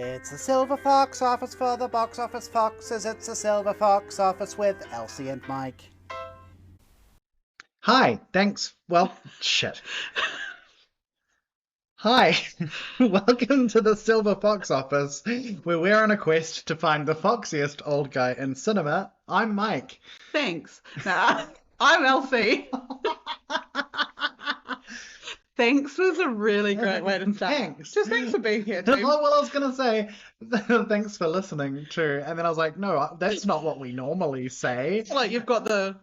It's a silver fox office for the box office foxes. It's a silver fox office with Elsie and Mike. Hi, thanks. Well, shit. Hi, welcome to the Silver Fox Office, where we're on a quest to find the foxiest old guy in cinema. I'm Mike. Thanks. Nah, I'm Elsie. Thanks was a really great way to start. Thanks. Just thanks for being here, Oh, team. well, I was going to say, thanks for listening too. And then I was like, no, that's not what we normally say. Like you've got the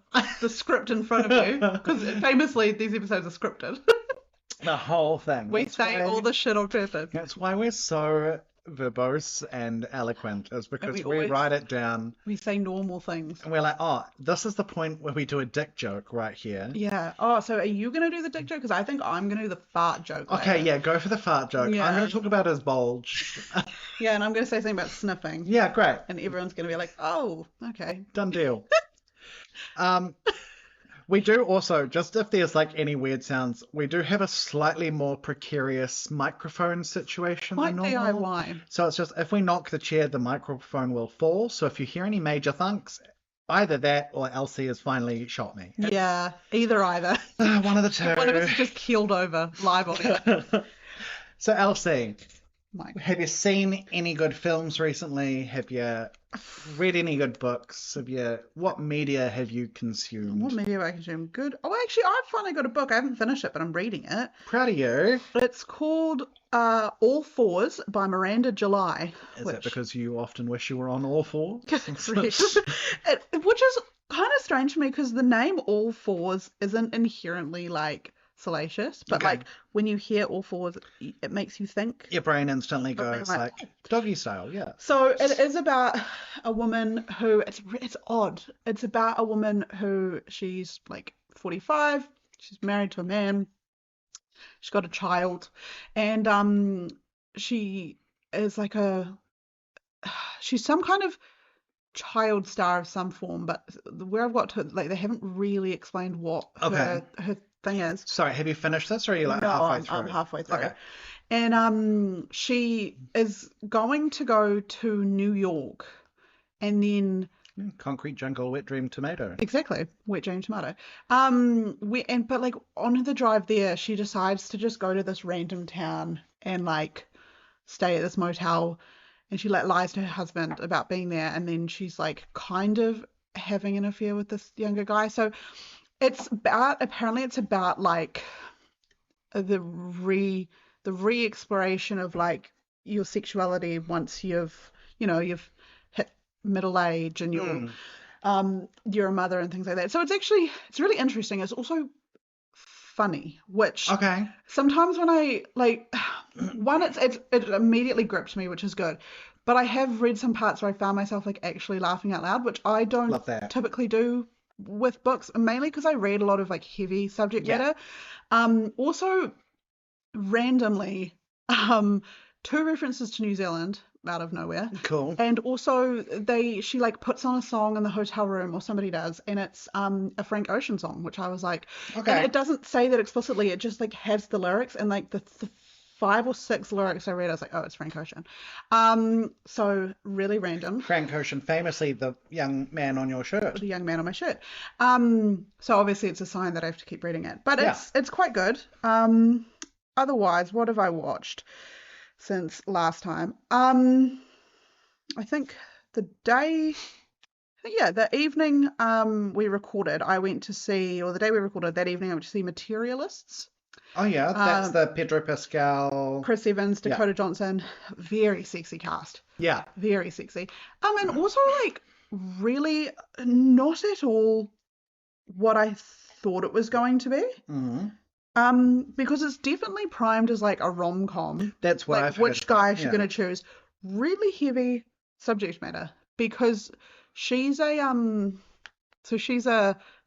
script in front of you, because famously these episodes are scripted. The whole thing. We say all the shit on purpose. That's why we're so verbose and eloquent, is because we we always- write it down. We say normal things. And we're like, oh, this is the point where we do a dick joke right here. Yeah. Oh, so are you going to do the dick joke? Because I think I'm going to do the fart joke. Okay, later. yeah, go for the fart joke. Yeah. I'm going to talk about his bulge. Yeah, and I'm going to say something about sniffing. Yeah, great. And everyone's going to be like, oh, okay. Done deal. We do also, just if there's like any weird sounds, we do have a slightly more precarious microphone situation Like than normal. DIY. So it's just, if we knock the chair, the microphone will fall. So if you hear any major thunks, either that or Elsie has finally shot me. Yeah, either. One of the two. One of us just keeled over live on it. So Elsie, Mike. have you seen any good films recently? Have you read any good books? What media have you consumed? What media have I consumed? Good. Oh, actually, I've finally got a book. I haven't finished it, but I'm reading it. Proud of you. It's called All Fours by Miranda July. Is that because you often wish you were on all fours? Which is kind of strange to me because the name All Fours isn't inherently like salacious, but Okay. like when you hear All Fours, it makes you think. Your brain instantly Something goes like- like doggy style, yeah. So it is about a woman who it's odd. It's about a woman who she's like 45. She's married to a man. She's got a child, and she is like she's some kind of child star of some form. But where I've got to, like, they haven't really explained what Okay. her thing is. Sorry, have you finished this or are you like No, halfway through? I'm halfway through. Okay. And she is going to go to New York, and then Concrete jungle, wet dream tomato. exactly wet dream tomato. But like on the drive there, she decides to just go to this random town and like stay at this motel, and she like lies to her husband about being there, and then she's like kind of having an affair with this younger guy. So apparently it's about like the re-exploration of like your sexuality once you've hit middle age and you're a mother and things like that. So it's really interesting. It's also funny, which Okay. sometimes when I like it immediately gripped me, which is good. But I have read some parts where I found myself like actually laughing out loud, which I don't Love that. typically do with books, mainly because I read a lot of like heavy subject Yeah. matter. Also randomly, two references to New Zealand out of nowhere. Cool. And also she like puts on a song in the hotel room, or somebody does, and it's a Frank Ocean song, which I was like, Okay. and it doesn't say that explicitly, it just like has the lyrics, and like the 5 or 6 lyrics I read, I was like, oh, it's Frank Ocean. So really random. Frank Ocean, famously the young man on your shirt. The young man on my shirt. So obviously it's a sign that I have to keep reading it, but it's quite good. Otherwise, what have I watched since last time? I think the evening we recorded, I went to see, or the day we recorded, that evening I went to see Materialists. Oh yeah, that's the Pedro Pascal. Chris Evans, Yeah. Dakota Johnson, very sexy cast. Yeah. Very sexy. And also like really not at all what I thought it was going to be. hmm Because it's definitely primed as like a rom-com. That's what Like I've which heard. guy she's Yeah. gonna choose. Really heavy subject matter, because she's a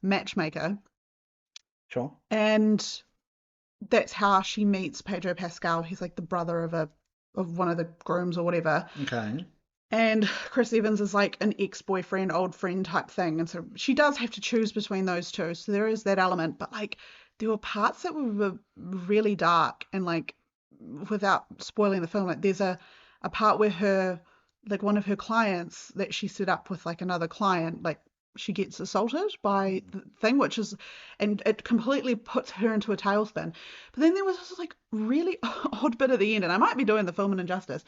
matchmaker, Sure. and that's how she meets Pedro Pascal. He's like the brother of one of the grooms or whatever. Okay. And Chris Evans is like an ex-boyfriend, old friend type thing. And so she does have to choose between those two. So there is that element. But like there were parts that were really dark, and like without spoiling the film, like there's a a part where one of her clients that she set up with like another client, like she gets assaulted by the thing, and it completely puts her into a tailspin. But then there was this like really odd bit at the end, and I might be doing the film an injustice,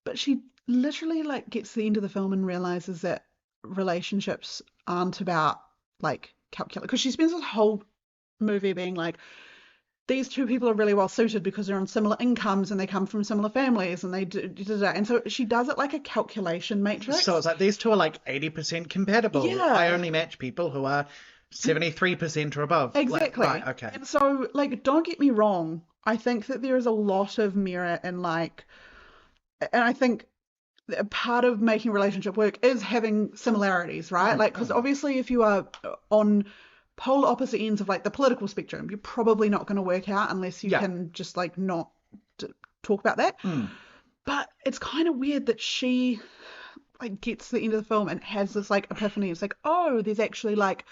but she literally like gets to the end of the film and realizes that relationships aren't about like calculate, because she spends this whole movie being like, these two people are really well suited because they're on similar incomes and they come from similar families and they do. And so she does it like a calculation matrix. So it's like these two are like 80% compatible. Yeah. I only match people who are 73% or above. Exactly. Like, right, okay. And so, like, don't get me wrong. I think that there is a lot of merit in like, and I think a part of making a relationship work is having similarities, right? Like, because obviously if you are on polar opposite ends of like the political spectrum, you're probably not going to work out unless you can just like not talk about that. But it's kind of weird that she like gets to the end of the film and has this like epiphany. It's like, oh, there's actually like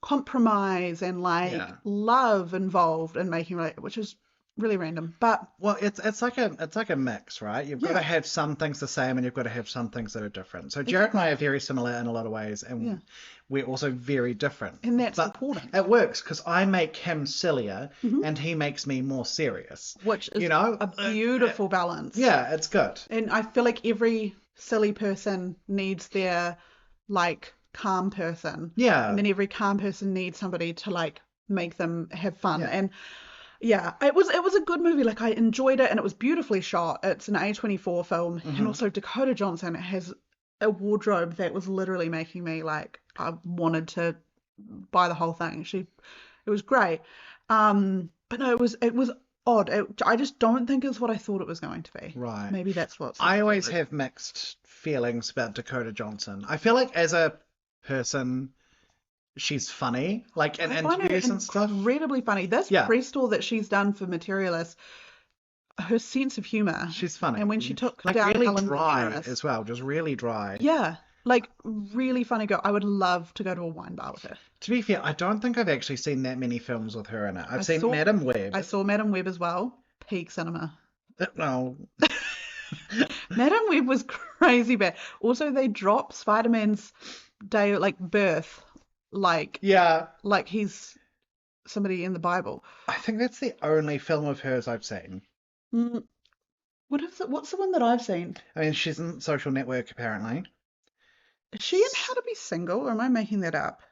compromise and like love involved in making which is really random. But well, it's like a mix, right? You've got to have some things the same and you've got to have some things that are different. So Jared and I are very similar in a lot of ways, and we're also very different. And that's important. It works because I make him sillier and he makes me more serious. Which is a beautiful balance. Yeah, it's good. And I feel like every silly person needs their like calm person. Yeah. And then every calm person needs somebody to like make them have fun. And yeah, it was a good movie. Like, I enjoyed it, and it was beautifully shot. It's an A24 film, and also Dakota Johnson has a wardrobe that was literally making me like, I wanted to buy the whole thing. It was great. But no, it was odd. I just don't think it's what I thought it was going to be. Right. Maybe that's what. I always have mixed feelings about Dakota Johnson. I feel like as a person, she's funny, like in interviews and stuff. Incredibly funny. This press tour that she's done for Materialist, her sense of humor. She's funny. And when she took like down really Helen dry DeGeneres, as well, just really dry. Yeah, like really funny girl. I would love to go to a wine bar with her. To be fair, I don't think I've actually seen that many films with her in it. I've seen Madam Web. I saw Madam Web as well. Peak cinema. No. Madam Web was crazy bad. Also, they dropped Spider-Man's day, like birth, like he's somebody in the Bible. I think that's the only film of hers I've seen. What is it? What's the one that I've seen? I mean, she's in Social Network apparently. Is she in How to Be Single, or am I making that up?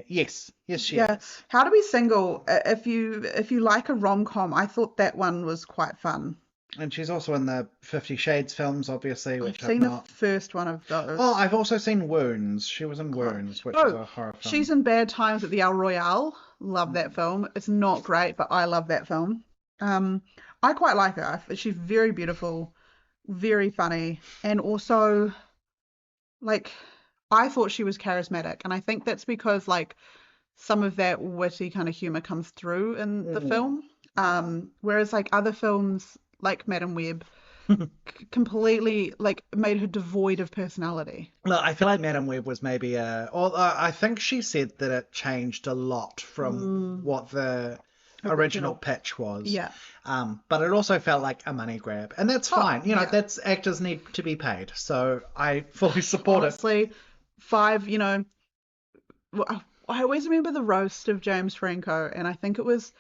Yes, she is. How to Be Single. If you like a rom-com, I thought that one was quite fun. And she's also in the 50 Shades films, obviously, which I've seen the first one of those. Oh, I've also seen Wounds. She was in Wounds, which is a horror film. She's in Bad Times at the El Royale. Love that film. It's not great, but I love that film. I quite like her. She's very beautiful, very funny, and also, like, I thought she was charismatic, and I think that's because, like, some of that witty kind of humor comes through in the film. Whereas, like, other films, like Madam Web, completely like made her devoid of personality. Look, I feel like Madam Web was maybe I think she said that it changed a lot from what the original pitch was. Yeah. But it also felt like a money grab, and that's fine. You know, that's actors need to be paid, so I fully support Honestly, Five. You know, I always remember the roast of James Franco, and I think it was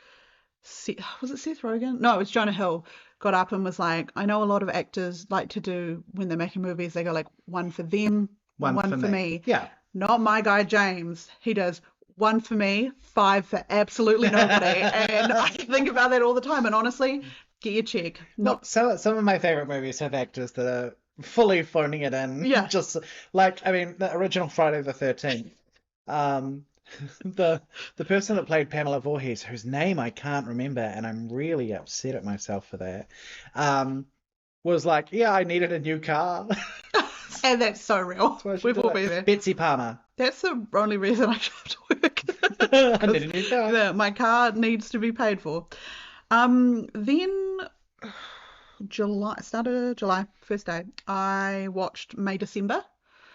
it Seth Rogen? No, it was Jonah Hill. Got up and was like, I know a lot of actors like to do when they're making movies, they go like, one for them, one for me. Yeah. Not my guy James. He does one for me, five for absolutely nobody. And I think about that all the time. And honestly, get your check. Look, some of my favorite movies have actors that are fully phoning it in. Yeah. Just like, I mean, the original Friday the 13th. The person that played Pamela Voorhees, whose name I can't remember, and I'm really upset at myself for that, was like, yeah, I needed a new car. And that's so real. We've all been there. Betsy Palmer. That's the only reason I show up to work. I need a new car. My car needs to be paid for. Then July, first day, I watched May December.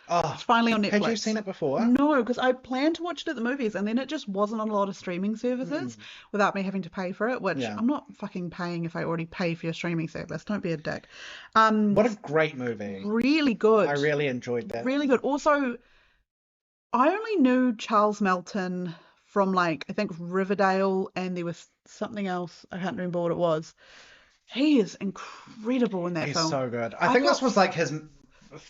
Oh, It's finally on Netflix. had you seen it before? No, because I planned to watch it at the movies, and then it just wasn't on a lot of streaming services without me having to pay for it, which I'm not fucking paying if I already pay for your streaming service. Don't be a dick. What a great movie. Really good. I really enjoyed that. Really good. Also, I only knew Charles Melton from, like, I think Riverdale, and there was something else. I can't remember what it was. He is incredible in that film. He's so good. I think this was like his...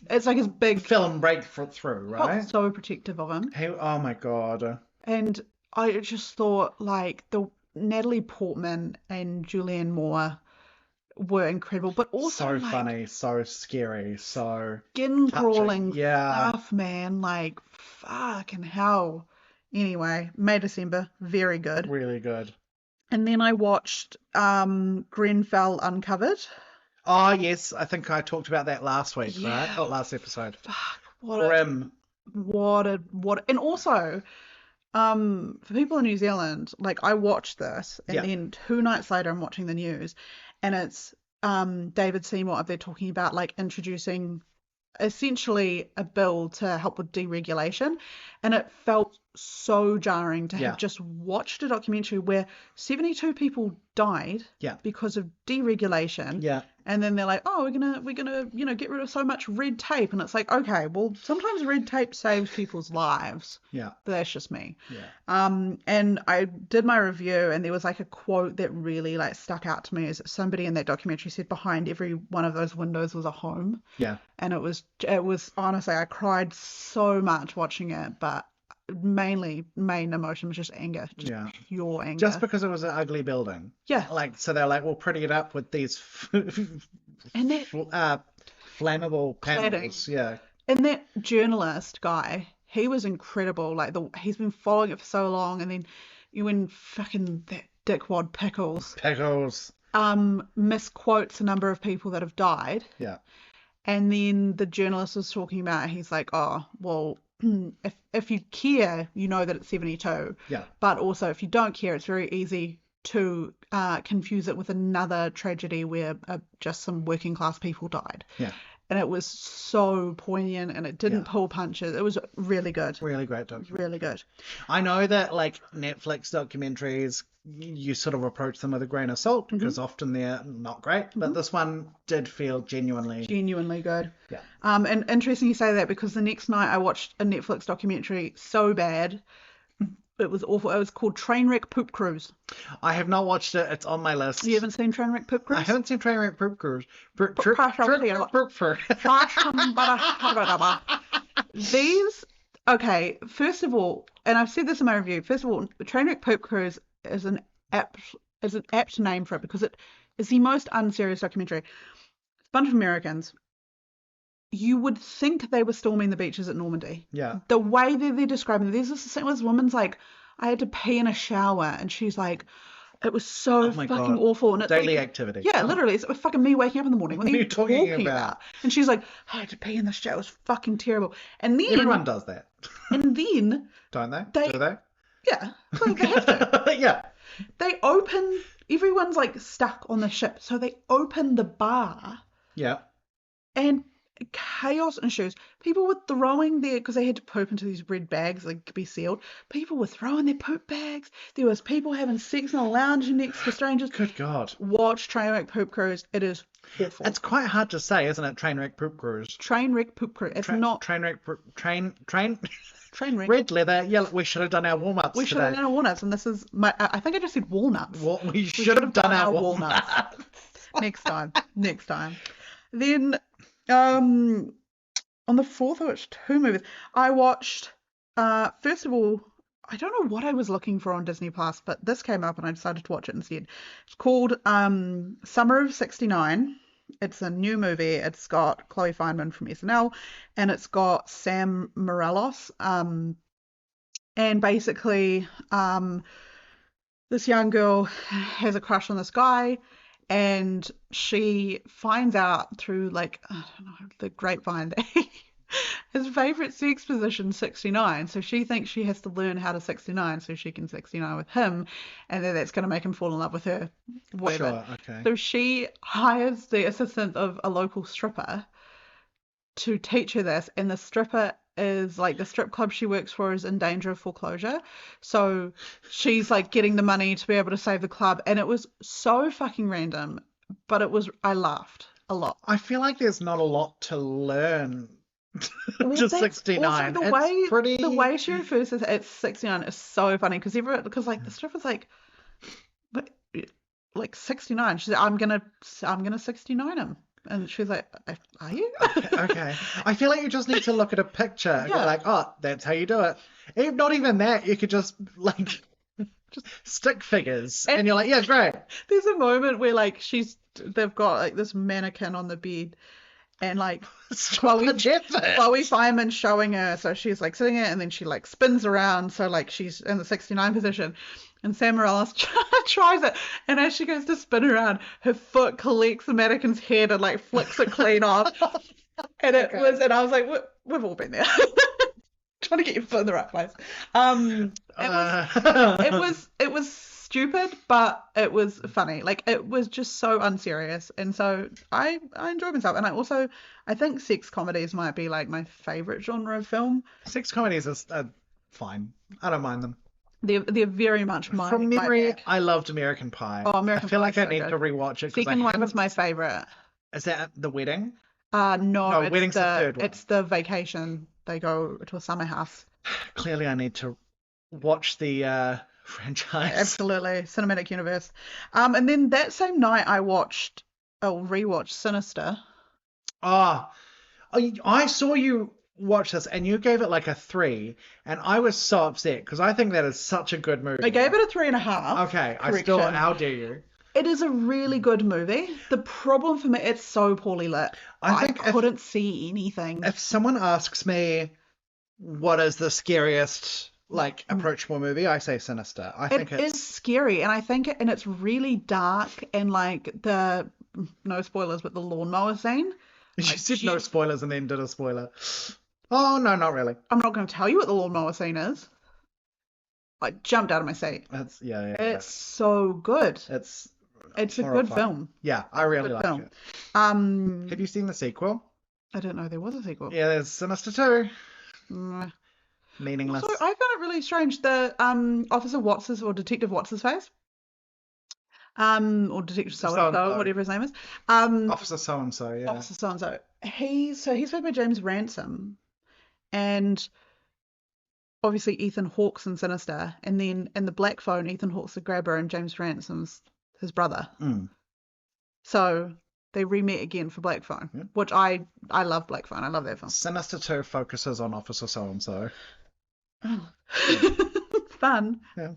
It's like his big... film breakthrough, right? I was so protective of him. Oh my God. And I just thought, like, the Natalie Portman and Julianne Moore were incredible, but also so funny, so scary, so skin crawling yeah. stuff, man. Like, fucking hell. Anyway, May December, very good. Really good. And then I watched Grenfell Uncovered. Oh yes, I think I talked about that last week, right? Oh, last episode. Fuck, Grim. What and also, for people in New Zealand, like, I watched this, and then 2 nights later I'm watching the news, and it's David Seymour up there talking about, like, introducing essentially a bill to help with deregulation, and it felt so jarring to have just watched a documentary where 72 people died because of deregulation, and then they're like, oh, we're gonna get rid of so much red tape, and it's like, okay, well, sometimes red tape saves people's lives, but that's just me. And I did my review, and there was, like, a quote that really, like, stuck out to me, is that somebody in that documentary said behind every one of those windows was a home, and it was honestly, I cried so much watching it, but main emotion was just anger, just pure anger. Just because it was an ugly building. Like, so they're like, we'll pretty it up with these and that flammable panels. And that journalist guy, he was incredible. Like, he's been following it for so long, and then when fucking that dickwad Pickles misquotes a number of people that have died. And then the journalist was talking about, he's like, oh, well, if you care, you know that it's 72. But also, if you don't care, it's very easy to confuse it with another tragedy where just some working class people died. And it was so poignant, and it didn't pull punches. It was really good. Really great documentary. Really good. I know that, like, Netflix documentaries, you sort of approach them with a grain of salt because often they're not great, but this one did feel genuinely good. And interesting you say that, because the next night I watched a Netflix documentary so bad. It was awful. It was called Trainwreck Poop Cruise. I have not watched it. It's on my list. You haven't seen Trainwreck Poop Cruise? I haven't seen Trainwreck Poop Cruise. These, okay, first of all, and I've said this in my review, first of all, Trainwreck Poop Cruise is an apt name for it, because it is the most unserious documentary. It's a bunch of Americans. You would think they were storming the beaches at Normandy. The way that they're describing it, there's this woman's like, I had to pee in a shower, and she's like, it was so fucking awful. And it's daily like, activity. Literally, it's fucking me waking up in the morning. What are you talking about? And she's like, I had to pee in the shower. It was fucking terrible. And then everyone does that. And then don't they? Do they? Yeah, well, they have to. They open. Everyone's like stuck on the ship, so they open the bar. And chaos ensues. People were throwing their, because they had to poop into these red bags that could be sealed. People were throwing their poop bags. There was people having sex in a lounge next to strangers. Good God. Watch Trainwreck Poop Cruise. It is awful. It's quite hard to say, isn't it? Trainwreck Poop Cruise. Trainwreck Poop Cruise. It's not Trainwreck. Trainwreck. Red leather. Yeah, we should have done our warm-ups today. We should have done our walnuts, and this is my. I think I just said walnuts. We should have done our walnuts. Next time. Then, on the 4th, I watched 2 movies. I watched, first of all, I don't know what I was looking for on Disney Plus, but this came up and I decided to watch it instead. It's called Summer of '69. It's a new movie. It's got Chloe Fineman from SNL, and it's got Sam Morales. And basically, this young girl has a crush on this guy, and she finds out through, like, I don't know, the grapevine that his favourite sex position 69, so she thinks she has to learn how to 69 so she can 69 with him, and then that's going to make him fall in love with her, whatever. Sure, okay. So she hires the assistant of a local stripper to teach her this, and the stripper is like the strip club she works for is in danger of foreclosure, so she's like getting the money to be able to save the club, and it was so fucking random, but I laughed a lot. I feel like there's not a lot to learn. Well, Just that's 69. also the way she refers to it at 69 is so funny because like the stripper's like 69. She's like, I'm gonna 69 him. And she's like, are you? Okay. I feel like you just need to look at a picture and go Yeah. like, oh, that's how you do it. If not even that, you could just like just stick figures and you're like, yeah, great. There's a moment where like they've got like this mannequin on the bed, and like Chloe Fineman's showing her, so she's like sitting there, and then she like spins around, so like she's in the 69 position, and Sam Morales tries it, and as she goes to spin around, her foot collects the mannequin's head and like flicks it clean off, and and I was like, we've all been there. Trying to get your foot in the right place. It was stupid, but it was funny. Like, it was just so unserious, and so I enjoyed myself. And I think sex comedies might be like my favorite genre of film. Sex comedies are fine. I don't mind them. They're very much my From memory. bag. I loved American Pie. Oh, American Pie. I feel like so I need good. to rewatch it. Second one was my favorite. Is that The Wedding? No, it's Wedding's the third one. It's the vacation. They go to a summer house. Clearly, I need to watch the franchise. Absolutely, cinematic universe. And then that same night I rewatched Sinister. I saw you watch this and you gave it like a 3, and I was so upset because I think that is such a good movie. I gave it a 3.5. Okay, correction. how dare you? It is a really good movie. The problem for me, it's so poorly lit. I couldn't see anything. If someone asks me what is the scariest like approachable movie, I say Sinister. I think it is scary, and and it's really dark, and like no spoilers, but the lawnmower scene. She said no spoilers and then did a spoiler. Oh no, not really. I'm not going to tell you what the lawnmower scene is. I jumped out of my seat. It's so good. It's a good film. Yeah, I really like it. Have you seen the sequel? I didn't know there was a sequel. Yeah, there's Sinister 2. Meaningless. So I found it really strange. The Officer Watts' or Detective Watts' face. Or Detective so-and-so, whatever his name is. Officer so-and-so, yeah. Officer so-and-so. He's played by James Ransom. And obviously Ethan Hawke's in Sinister. And then in the Black Phone, Ethan Hawke's the grabber and James Ransom's his brother. So they re-met again for Black Phone, which I love Black Phone. I love that film. Sinister 2 focuses on Officer so-and-so. Oh. Fun. Yeah.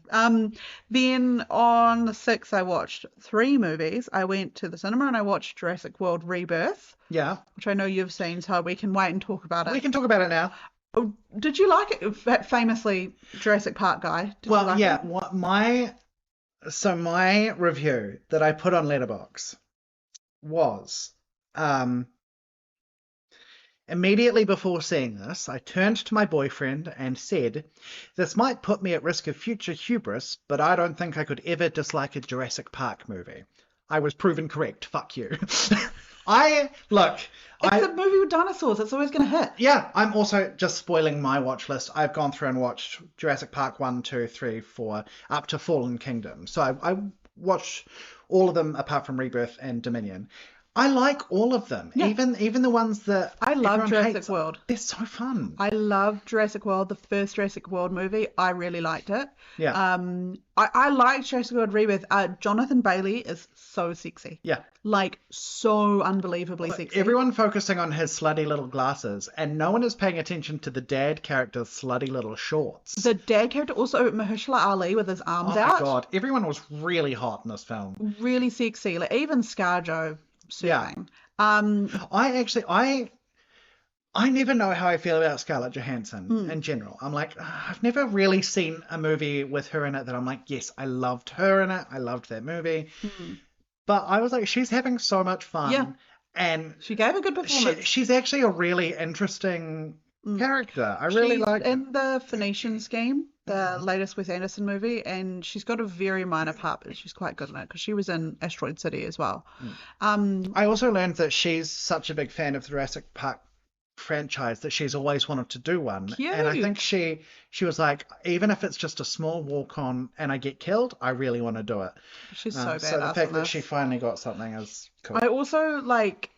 Then on the 6th, I watched 3 movies. I went to the cinema and I watched Jurassic World Rebirth. Yeah. Which I know you've seen, so we can wait and talk about it. We can talk about it now. Oh, did you like it? Famously, Jurassic Park guy. Did you like it? My review that I put on Letterboxd was immediately before seeing this, I turned to my boyfriend and said, "This might put me at risk of future hubris, but I don't think I could ever dislike a Jurassic Park movie." I was proven correct. Fuck you. It's a movie with dinosaurs. It's always going to hit. Yeah, I'm also just spoiling my watch list. I've gone through and watched Jurassic Park 1, 2, 3, 4, up to Fallen Kingdom. So I watched all of them apart from Rebirth and Dominion. I like all of them, even the ones that I love Jurassic hates. World. They're so fun. I love Jurassic World. The first Jurassic World movie, I really liked it. Yeah. I liked Jurassic World Rebirth. Jonathan Bailey is so sexy. Yeah. Like, so unbelievably sexy. Everyone focusing on his slutty little glasses, and no one is paying attention to the dad character's slutty little shorts. The dad character, also Mahershala Ali with his arms out. Oh my god, everyone was really hot in this film. Really sexy. Like, even ScarJo. Serving. Yeah. I never know how I feel about Scarlett Johansson in general. I'm like, I've never really seen a movie with her in it that I'm like, yes, I loved her in it. I loved that movie. But I was like, she's having so much fun. Yeah. And she gave a good performance. She's actually a really interesting character. I really like her. In the Phoenician Scheme, the latest Wes Anderson movie, and she's got a very minor part, but she's quite good in it because she was in Asteroid City as well. I also learned that she's such a big fan of Jurassic Park franchise that she's always wanted to do one. Cute. And I think she was like, even if it's just a small walk on and I get killed, I really want to do it. She's so badass. So the fact that she finally got something is cool. I also like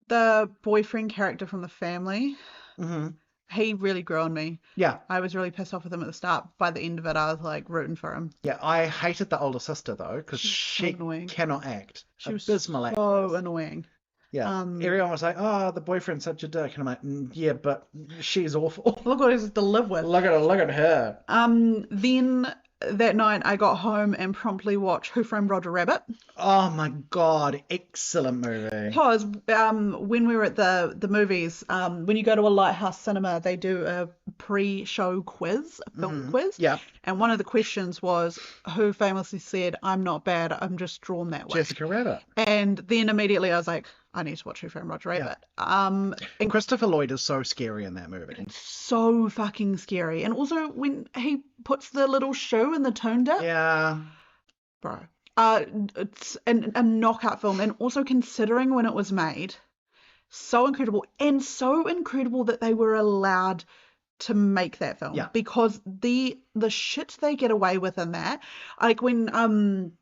the boyfriend character from The Family. Mm-hmm. He really grew on me. Yeah. I was really pissed off with him at the start. By the end of it, I was like rooting for him. Yeah, I hated the older sister though, because she cannot act. She was so annoying. Yeah. Everyone was like, "Oh, the boyfriend's such a dick," and I'm like, "Yeah, but she's awful. Look what he has to live with. Look at her." Then that night I got home and promptly watched Who Framed Roger Rabbit. Oh my god, excellent movie. Because when we were at the movies, when you go to a Lighthouse cinema, they do a pre-show quiz, a film quiz. Yeah. And one of the questions was, who famously said, "I'm not bad, I'm just drawn that way." Jessica Rabbit. And then immediately I was like, I need to watch Who Framed Roger Rabbit. And Christopher Lloyd is so scary in that movie. It's so fucking scary. And also when he puts the little shoe in the tone deck. Yeah. Bro. It's a knockout film. And also considering when it was made, so incredible. And so incredible that they were allowed to make that film. Yeah. Because the shit they get away with in that, like when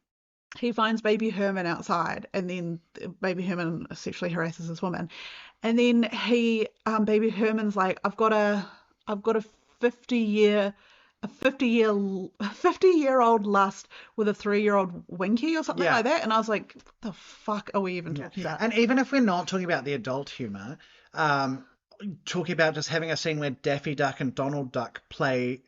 he finds Baby Herman outside, and then Baby Herman sexually harasses this woman, and then Baby Herman's like, I've got a 50-year old lust with a 3-year-old Winky or something like that, and I was like, what the fuck are we even talking about? And even if we're not talking about the adult humor, talking about just having a scene where Daffy Duck and Donald Duck play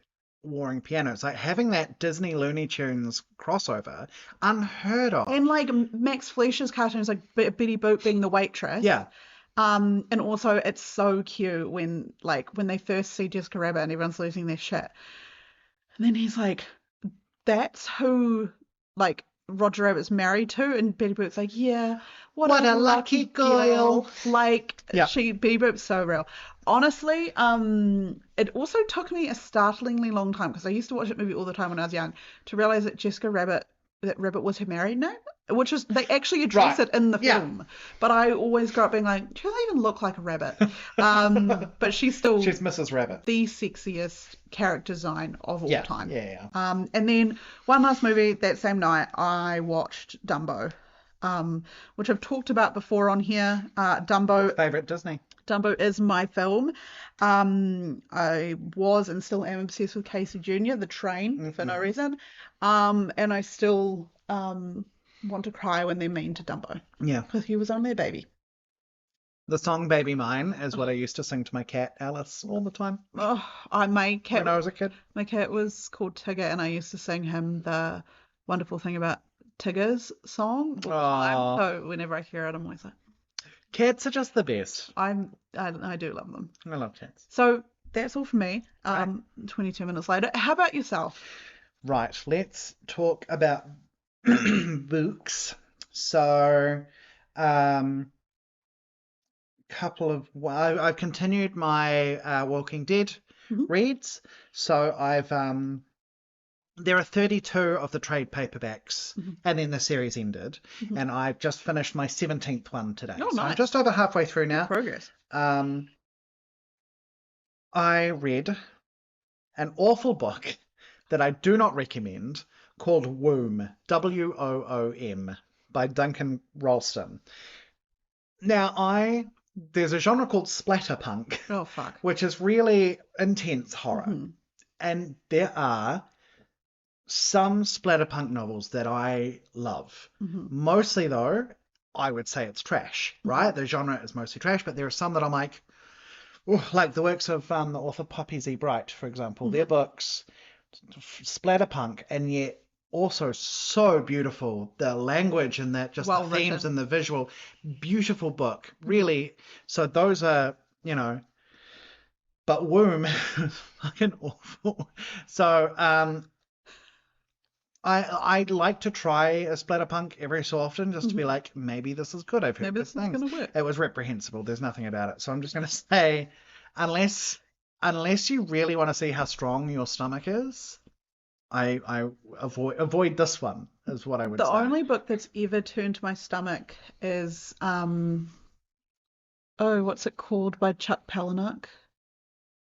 warring pianos, like having that Disney Looney Tunes crossover, unheard of. And like Max Fleischer's cartoons, like Betty Boop being the waitress. Yeah. And also it's so cute when they first see Jessica Rabbit and everyone's losing their shit, and then he's like, that's who like Roger Rabbit's married to, and Betty Boop's like, yeah, what a lucky girl. Like, yeah. Betty Boop's so real. Honestly, it also took me a startlingly long time, because I used to watch that movie all the time when I was young, to realize that Rabbit was her married name, which is, they actually address it in the film. But I always grew up being like, she doesn't even look like a rabbit. But she's Mrs. Rabbit, the sexiest character design of all time. Yeah. And then one last movie that same night, I watched Dumbo, which I've talked about before on here. Dumbo. Favorite Disney. Dumbo is my film. I was and still am obsessed with Casey Jr., the train, for no reason. And I still want to cry when they're mean to Dumbo. Yeah. Because he was only a baby. The song Baby Mine is what I used to sing to my cat, Alice, all the time. Oh, my cat. When I was a kid. My cat was called Tigger, and I used to sing him the wonderful thing about Tigger's song all the time. So whenever I hear it, I'm always like, cats are just the best. I do love them. I love cats. So that's all for me. 22 minutes later. How about yourself? Right, let's talk about books. So, I've continued my Walking Dead reads. So there are 32 of the trade paperbacks, and then the series ended, and I've just finished my 17th one today. Oh, nice. So I'm just over halfway through now. Progress. I read an awful book that I do not recommend called Woom, Woom, by Duncan Ralston. Now, there's a genre called splatterpunk. Oh, fuck. Which is really intense horror. And there are some splatterpunk novels that I love. Mostly, though, I would say it's trash, right? The genre is mostly trash, but there are some that I'm like, like the works of the author Poppy Z. Bright, for example. Their books, splatterpunk, and yet also so beautiful. The language and that, just the themes and the visual, beautiful book. Really. So those are, but Womb, fucking awful. So I like to try a splatterpunk every so often, just to be like, maybe this is good. I've heard good things. Gonna work. It was reprehensible. There's nothing about it. So I'm just going to say, unless you really want to see how strong your stomach is, I avoid this one, is what I would say. The only book that's ever turned my stomach is Oh, what's it called by Chuck Palahniuk?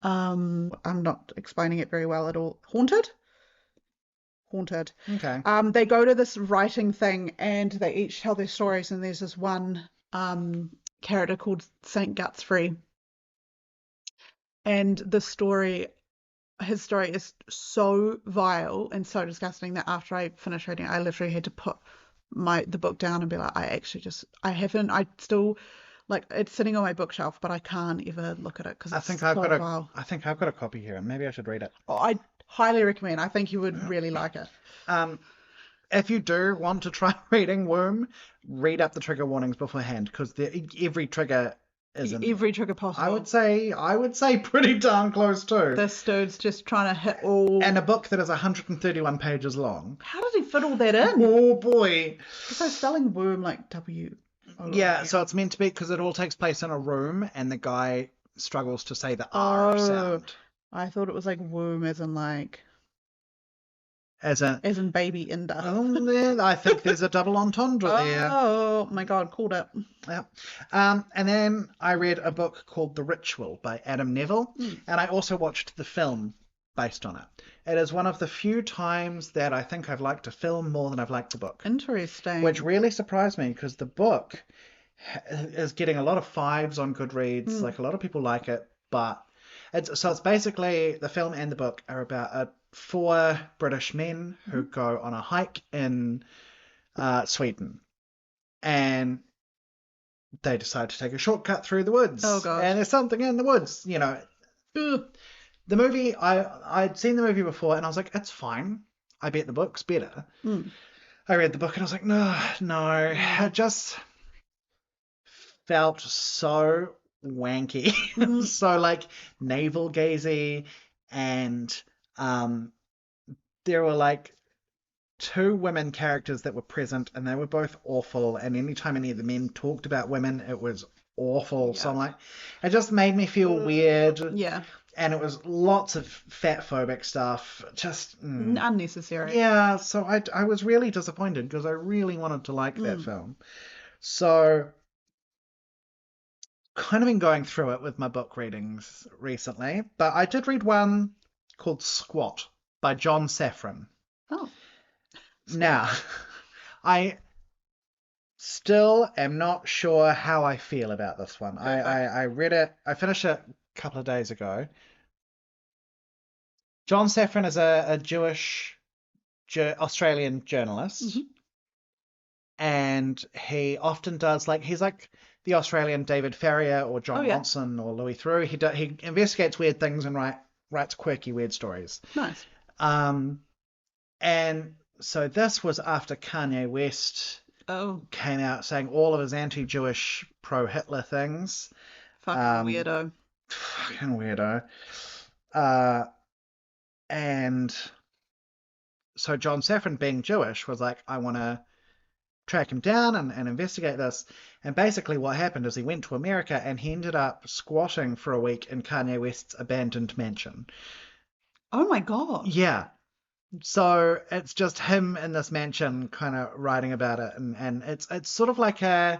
I'm not explaining it very well at all. Haunted? Haunted. Okay. They go to this writing thing and they each tell their stories, and there's this one character called Saint Gutsfrey, and his story is so vile and so disgusting that after I finished reading it, I literally had to put the book down and be like, I still, like, it's sitting on my bookshelf, but I can't ever look at it because it's so vile. I think I've got a copy here, and maybe I should read it. Oh, I highly recommend. I think you would really like it. If you do want to try reading Womb, read up the trigger warnings beforehand, because every trigger is every trigger possible. I would say pretty darn close too. This dude's just trying to hit all. And a book that is 131 pages long. How does he fit all that in? Oh boy! Because they're spelling Womb like W. Yeah, so it's meant to be because it all takes place in a room, and the guy struggles to say the R sound. I thought it was like womb as in like. As in baby Inda. Oh, I think there's a double entendre there. Oh my God, called it. Yeah. And then I read a book called The Ritual by Adam Neville, and I also watched the film based on it. It is one of the few times that I think I've liked a film more than I've liked a book. Interesting. Which really surprised me, because the book is getting a lot of 5s on Goodreads. Like, a lot of people like it, but it's basically, the film and the book are about 4 British men who go on a hike in Sweden, and they decide to take a shortcut through the woods. Oh God! And there's something in the woods, you know. The movie, I'd seen the movie before, and I was like, it's fine. I bet the book's better. I read the book, and I was like, no, it just felt so wanky, so like navel gazy, and there were like 2 women characters that were present, and they were both awful, and anytime any of the men talked about women, it was awful. So I'm like, it just made me feel weird. Yeah. And it was lots of fat phobic stuff, just unnecessary. Yeah, so I was really disappointed, because I really wanted to like that film. So kind of been going through it with my book readings recently, but I did read one called Squat by John Safran. Oh. Now, I still am not sure how I feel about this one. I read it, I finished it a couple of days ago. John Safran is a Jewish Australian journalist, and he often does, like, he's like the Australian David Farrier or John Watson or Louis Theroux. He investigates weird things and writes quirky, weird stories. Nice. And so this was after Kanye West came out saying all of his anti-Jewish, pro-Hitler things. Fucking weirdo. Fucking weirdo. And so John Safran, being Jewish, was like, I want to track him down and investigate this. And basically what happened is he went to America, and he ended up squatting for a week in Kanye West's abandoned mansion. Oh my God. Yeah. So it's just him in this mansion kind of writing about it. And it's sort of like a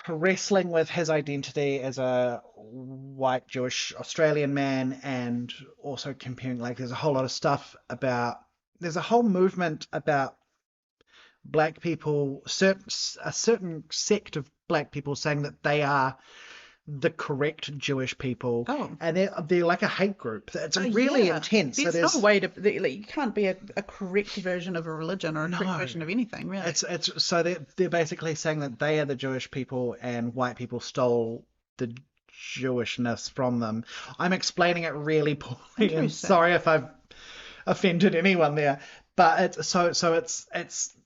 wrestling with his identity as a white Jewish Australian man, and also comparing, like, there's a whole lot of stuff about, there's a whole movement about black people, a certain sect of black people saying that they are the correct Jewish people, and they're like a hate group. It's really intense. There's no way to, you can't be a correct version of a religion or a correct version of anything, really. It's so they're basically saying that they are the Jewish people and white people stole the Jewishness from them. I'm explaining it really poorly, and sorry if I've offended anyone there, but it's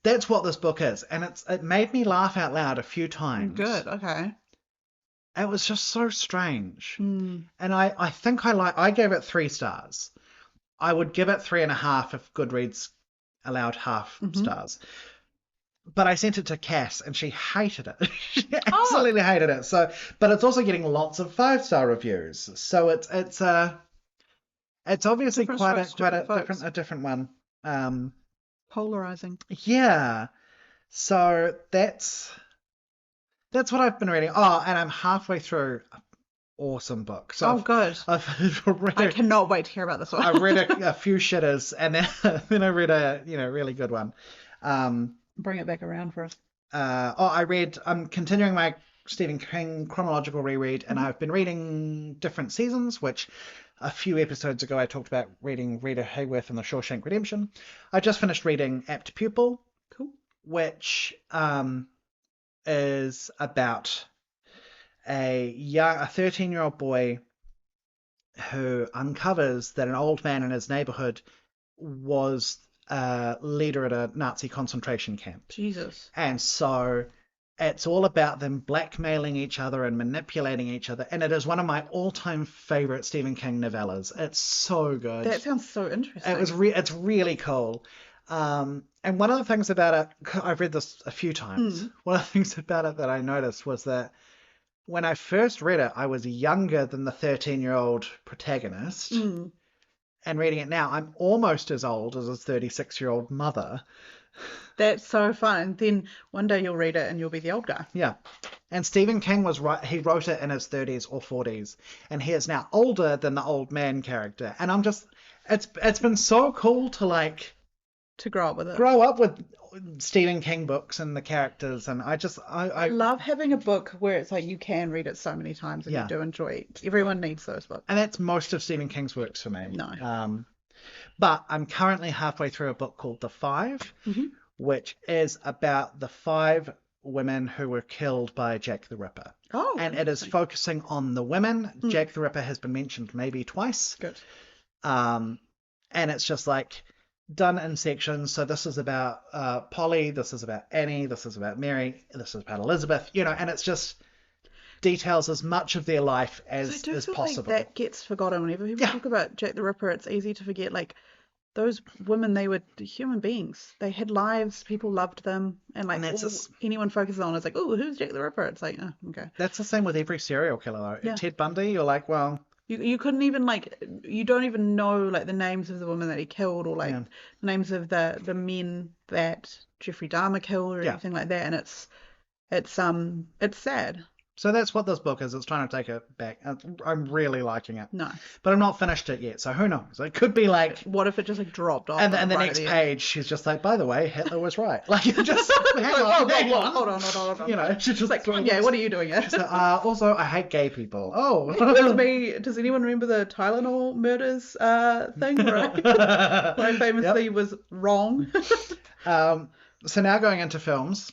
that's what this book is, and it made me laugh out loud a few times. Good, okay. It was just so strange. And I think I gave it 3 stars. I would give it 3.5 if Goodreads allowed half stars. But I sent it to Cass, and she hated it. She absolutely hated it. So, but it's also getting lots of 5-star reviews. So it's obviously quite a different one. Polarizing. Yeah. So that's That's what I've been reading. Oh, and I'm halfway through an awesome book. So good. I cannot wait to hear about this one. I've read a few shitters, and then I read a really good one. Bring it back around for us. I'm continuing my Stephen King chronological reread, and I've been reading different seasons, which a few episodes ago I talked about reading Rita Hayworth and The Shawshank Redemption. I just finished reading Apt Pupil, which is about a 13-year-old boy who uncovers that an old man in his neighborhood was a leader at a Nazi concentration camp. Jesus. And so it's all about them blackmailing each other and manipulating each other. And it is one of my all-time favorite Stephen King novellas. It's so good. That sounds so interesting. It's really cool. And one of the things about it, I've read this a few times. One of the things about it that I noticed was that when I first read it, I was younger than the 13-year-old protagonist. And reading it now, I'm almost as old as his 36-year-old mother. That's so fun. Then one day you'll read it and you'll be the old guy. Yeah. And Stephen King was right. He wrote it in his 30s or 40s. And he is now older than the old man character. And I'm just, it's been so cool to grow up with it. Grow up with Stephen King books and the characters, and I love having a book where it's like you can read it so many times and you do enjoy it. Everyone needs those books. And that's most of Stephen King's works for me. No. But I'm currently halfway through a book called The Five, which is about the 5 women who were killed by Jack the Ripper. Oh. And it is focusing on the women. Jack the Ripper has been mentioned maybe twice. Good. And it's just done in sections. So this is about Polly, this is about Annie, this is about Mary, this is about Elizabeth, and it's just details as much of their life as possible. That gets forgotten whenever people talk about Jack the Ripper. It's easy to forget those women, they were human beings. They had lives, people loved them, and anyone focuses on is oh, who's Jack the Ripper? It's oh, okay. That's the same with every serial killer though. Yeah. Ted Bundy, you're well, You couldn't even you don't even know the names of the women that he killed or the names of the men that Jeffrey Dahmer killed or anything like that, and it's sad. So that's what this book is. It's trying to take it back. I'm really liking it. No. But I'm not finished it yet, so who knows? It could be what if it just dropped off? And the next page, she's just by the way, Hitler was right. Just hang on. Hold on. She's just yeah, what are you doing here? She's also, I hate gay people. Oh. Does anyone remember the Tylenol murders thing? Right? Where I famously was wrong. So now going into films.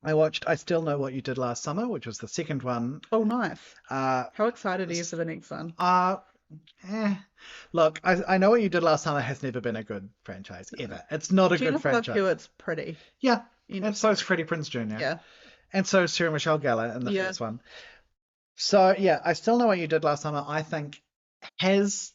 I watched I Still Know What You Did Last Summer, which was the second one. Oh, nice. How excited are you for the next one? Look, I Know What You Did Last Summer has never been a good franchise, ever. It's not a good franchise. Jennifer Hewitt's pretty. Yeah, and so is Freddie Prinze Jr. Yeah. And so is Sarah Michelle Gellar in the first one. So, yeah, I Still Know What You Did Last Summer, I think, has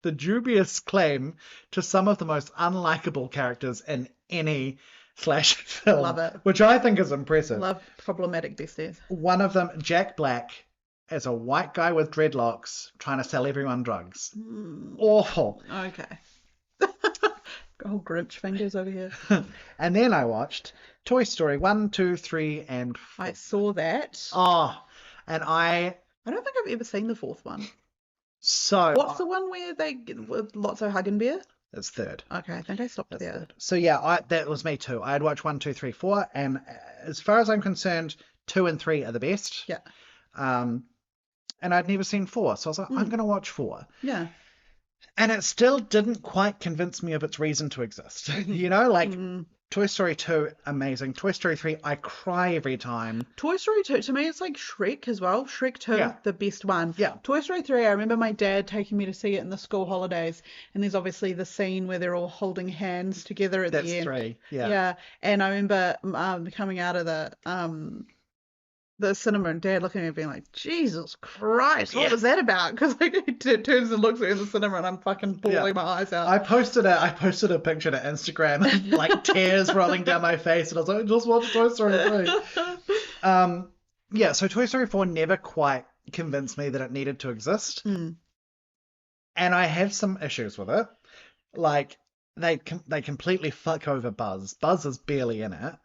the dubious claim to some of the most unlikable characters in any slasher film. Love it. Which I think is impressive. Love problematic besties. One of them, Jack Black, is a white guy with dreadlocks trying to sell everyone drugs. Awful. Okay. Oh, Grinch fingers over here. And then I watched Toy Story 1, 2, 3, and 4. I saw that. Oh, and I don't think I've ever seen the fourth one. So what's the one where they get with Lotso Huggin' Bear? It's third. Okay, I think I stopped there. Third. So yeah, that was me too. I had watched 1, 2, 3, 4, and as far as I'm concerned, 2 and 3 are the best. Yeah. And I'd never seen 4, so I was like, I'm gonna watch 4. Yeah. And it still didn't quite convince me of its reason to exist. Toy Story 2, amazing. Toy Story 3, I cry every time. Toy Story 2, to me, it's like Shrek as well. Shrek 2, the best one. Yeah. Toy Story 3, I remember my dad taking me to see it in the school holidays, and there's obviously the scene where they're all holding hands together at the end. That's 3, yeah. Yeah, and I remember coming out of the cinema and Dad looking at me being like, Jesus Christ, what was that about? Because he turns and looks at me in the cinema and I'm fucking bawling my eyes out. I posted a picture to Instagram, like tears rolling down my face, and I was like, just watch Toy Story 3. So Toy Story 4 never quite convinced me that it needed to exist. And I have some issues with it. Like, they completely fuck over Buzz. Buzz is barely in it.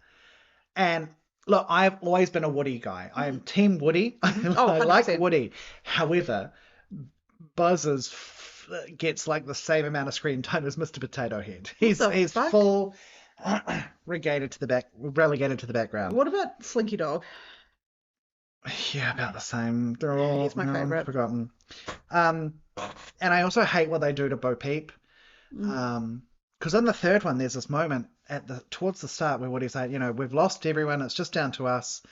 And Look, I've always been a Woody guy. I am Team Woody. Oh, I like 100%. Woody. However, Buzz gets like the same amount of screen time as Mr. Potato Head. He's fuck? full relegated to the background. What about Slinky Dog? Yeah, about the same. They're all He's my favourite. forgotten. And I also hate what they do to Bo Peep. Because in the third one, there's this moment towards the start where Woody's like, we've lost everyone. It's just down to us.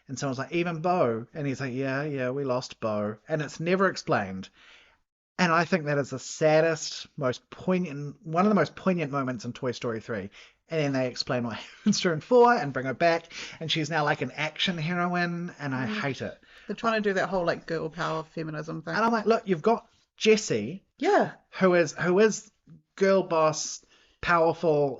And someone's like, even Bo. And he's like, yeah, we lost Bo. And it's never explained. And I think that is the saddest, one of the most poignant moments in Toy Story 3. And then they explain what happens during 4 and bring her back. And she's now like an action heroine. And I hate it. They're trying to do that whole like girl power feminism thing. And I'm like, look, you've got Jessie. Yeah. Who is girl boss, powerful,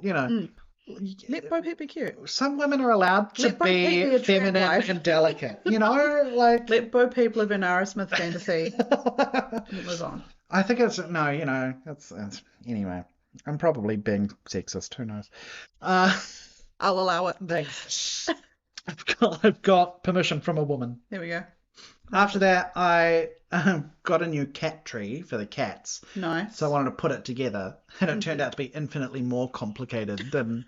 Let Bo Peep be cute. Some women are allowed to be feminine and delicate, like. Let Bo Peep live in Aerosmith fantasy. It was on. I think it's anyway. I'm probably being sexist. Who knows? I'll allow it. Thanks. I've got permission from a woman. There we go. After that, I got a new cat tree for the cats. Nice. So I wanted to put it together, and it turned out to be infinitely more complicated than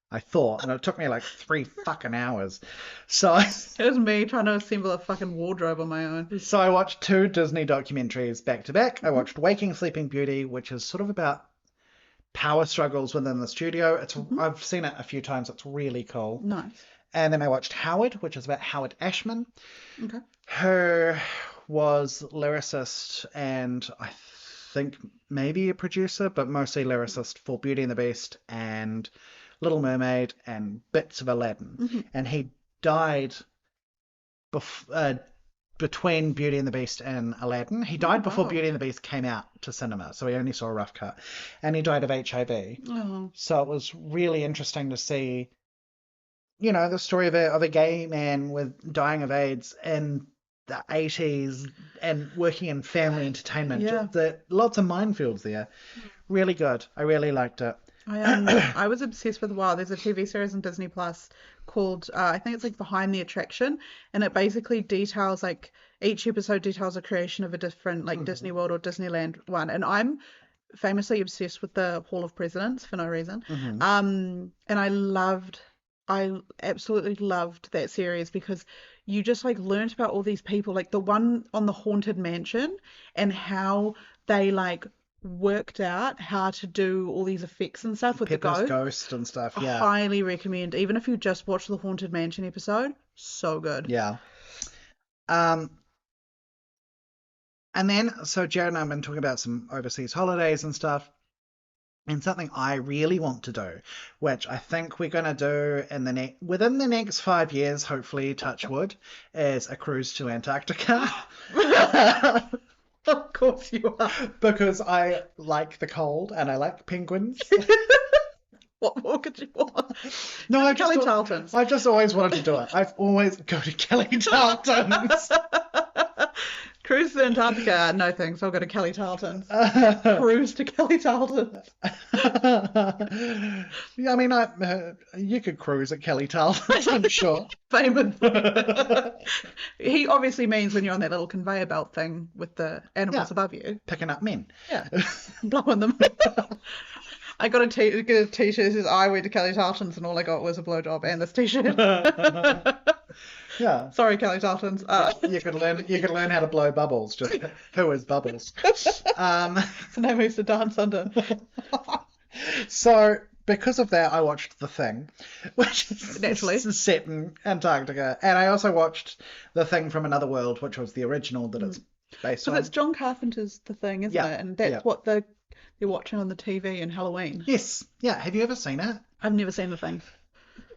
I thought, and it took me like 3 fucking hours. So it was me trying to assemble a fucking wardrobe on my own. So I watched 2 Disney documentaries back to back. I watched Waking Sleeping Beauty, which is sort of about power struggles within the studio. I've seen it a few times. It's really cool. Nice. And then I watched Howard, which is about Howard Ashman. Okay. Who was lyricist and I think maybe a producer, but mostly lyricist for Beauty and the Beast and Little Mermaid and bits of Aladdin. And he died between Beauty and the Beast and Aladdin. He died before Beauty and the Beast came out to cinema, so we only saw a rough cut. And he died of HIV. Oh. So it was really interesting to see, the story of a gay man with dying of AIDS in the 80s and working in family entertainment. Yeah. Lots of minefields there. Really good. I really liked it. I was obsessed with There's a TV series on Disney Plus called I think it's like Behind the Attraction, and it basically details like each episode details a creation of a different like Disney World or Disneyland one, and I'm famously obsessed with the Hall of Presidents for no reason. And I absolutely loved that series because you just like learned about all these people, like the one on the Haunted Mansion and how they like worked out how to do all these effects and stuff with Pepper's the ghost and stuff. Yeah. I highly recommend, even if you just watch the Haunted Mansion episode, so good. Yeah. And then, so Jared and I have been talking about some overseas holidays and stuff. And something I really want to do, which I think we're going to do within the next 5 years, hopefully, touch wood, is a cruise to Antarctica. Of course you are. Because I like the cold and I like penguins. What more could you want? No, Kelly Tarleton's. I've just always wanted to do it. I've always go to Kelly Tarleton's. Cruise to Antarctica, no thanks. I'll go to Kelly Tarleton's. Cruise to Kelly Tarleton's. Yeah, I mean, you could cruise at Kelly Tarleton's, I'm sure. Famous. He obviously means when you're on that little conveyor belt thing with the animals above you. Picking up men. Yeah. Blowing them. I got a t-shirt that says I went to Kelly Tarleton's and all I got was a blowjob and this t-shirt. Yeah. Sorry, Kelly Tarleton's. You could learn how to blow bubbles. Just who is Bubbles? It's the name I used to dance under. So because of that, I watched The Thing, which is naturally set in Antarctica, and I also watched The Thing from Another World, which was the original that it's based on. So that's John Carpenter's The Thing, isn't it? And that's what they're watching on the TV in Halloween. Yes. Yeah. Have you ever seen it? I've never seen The Thing.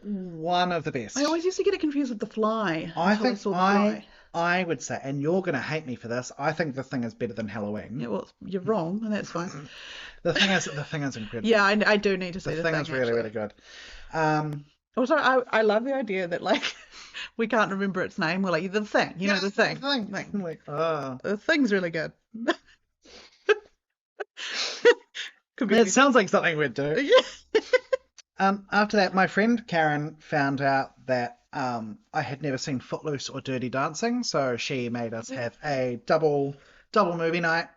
One of the best. I always used to get it confused with The Fly. I would say, and you're going to hate me for this, I think The Thing is better than Halloween. Yeah, well, you're wrong, and that's fine. The Thing is incredible. Yeah, I do need to see The Thing. The Thing is really, really good. Also, I love the idea that, like, we can't remember its name. We're like, The Thing. You know, The Thing. The Thing. Like, oh. The Thing's really good. It sounds like something we'd do. Yeah. After that, my friend Karen found out that I had never seen Footloose or Dirty Dancing, so she made us have a double movie night.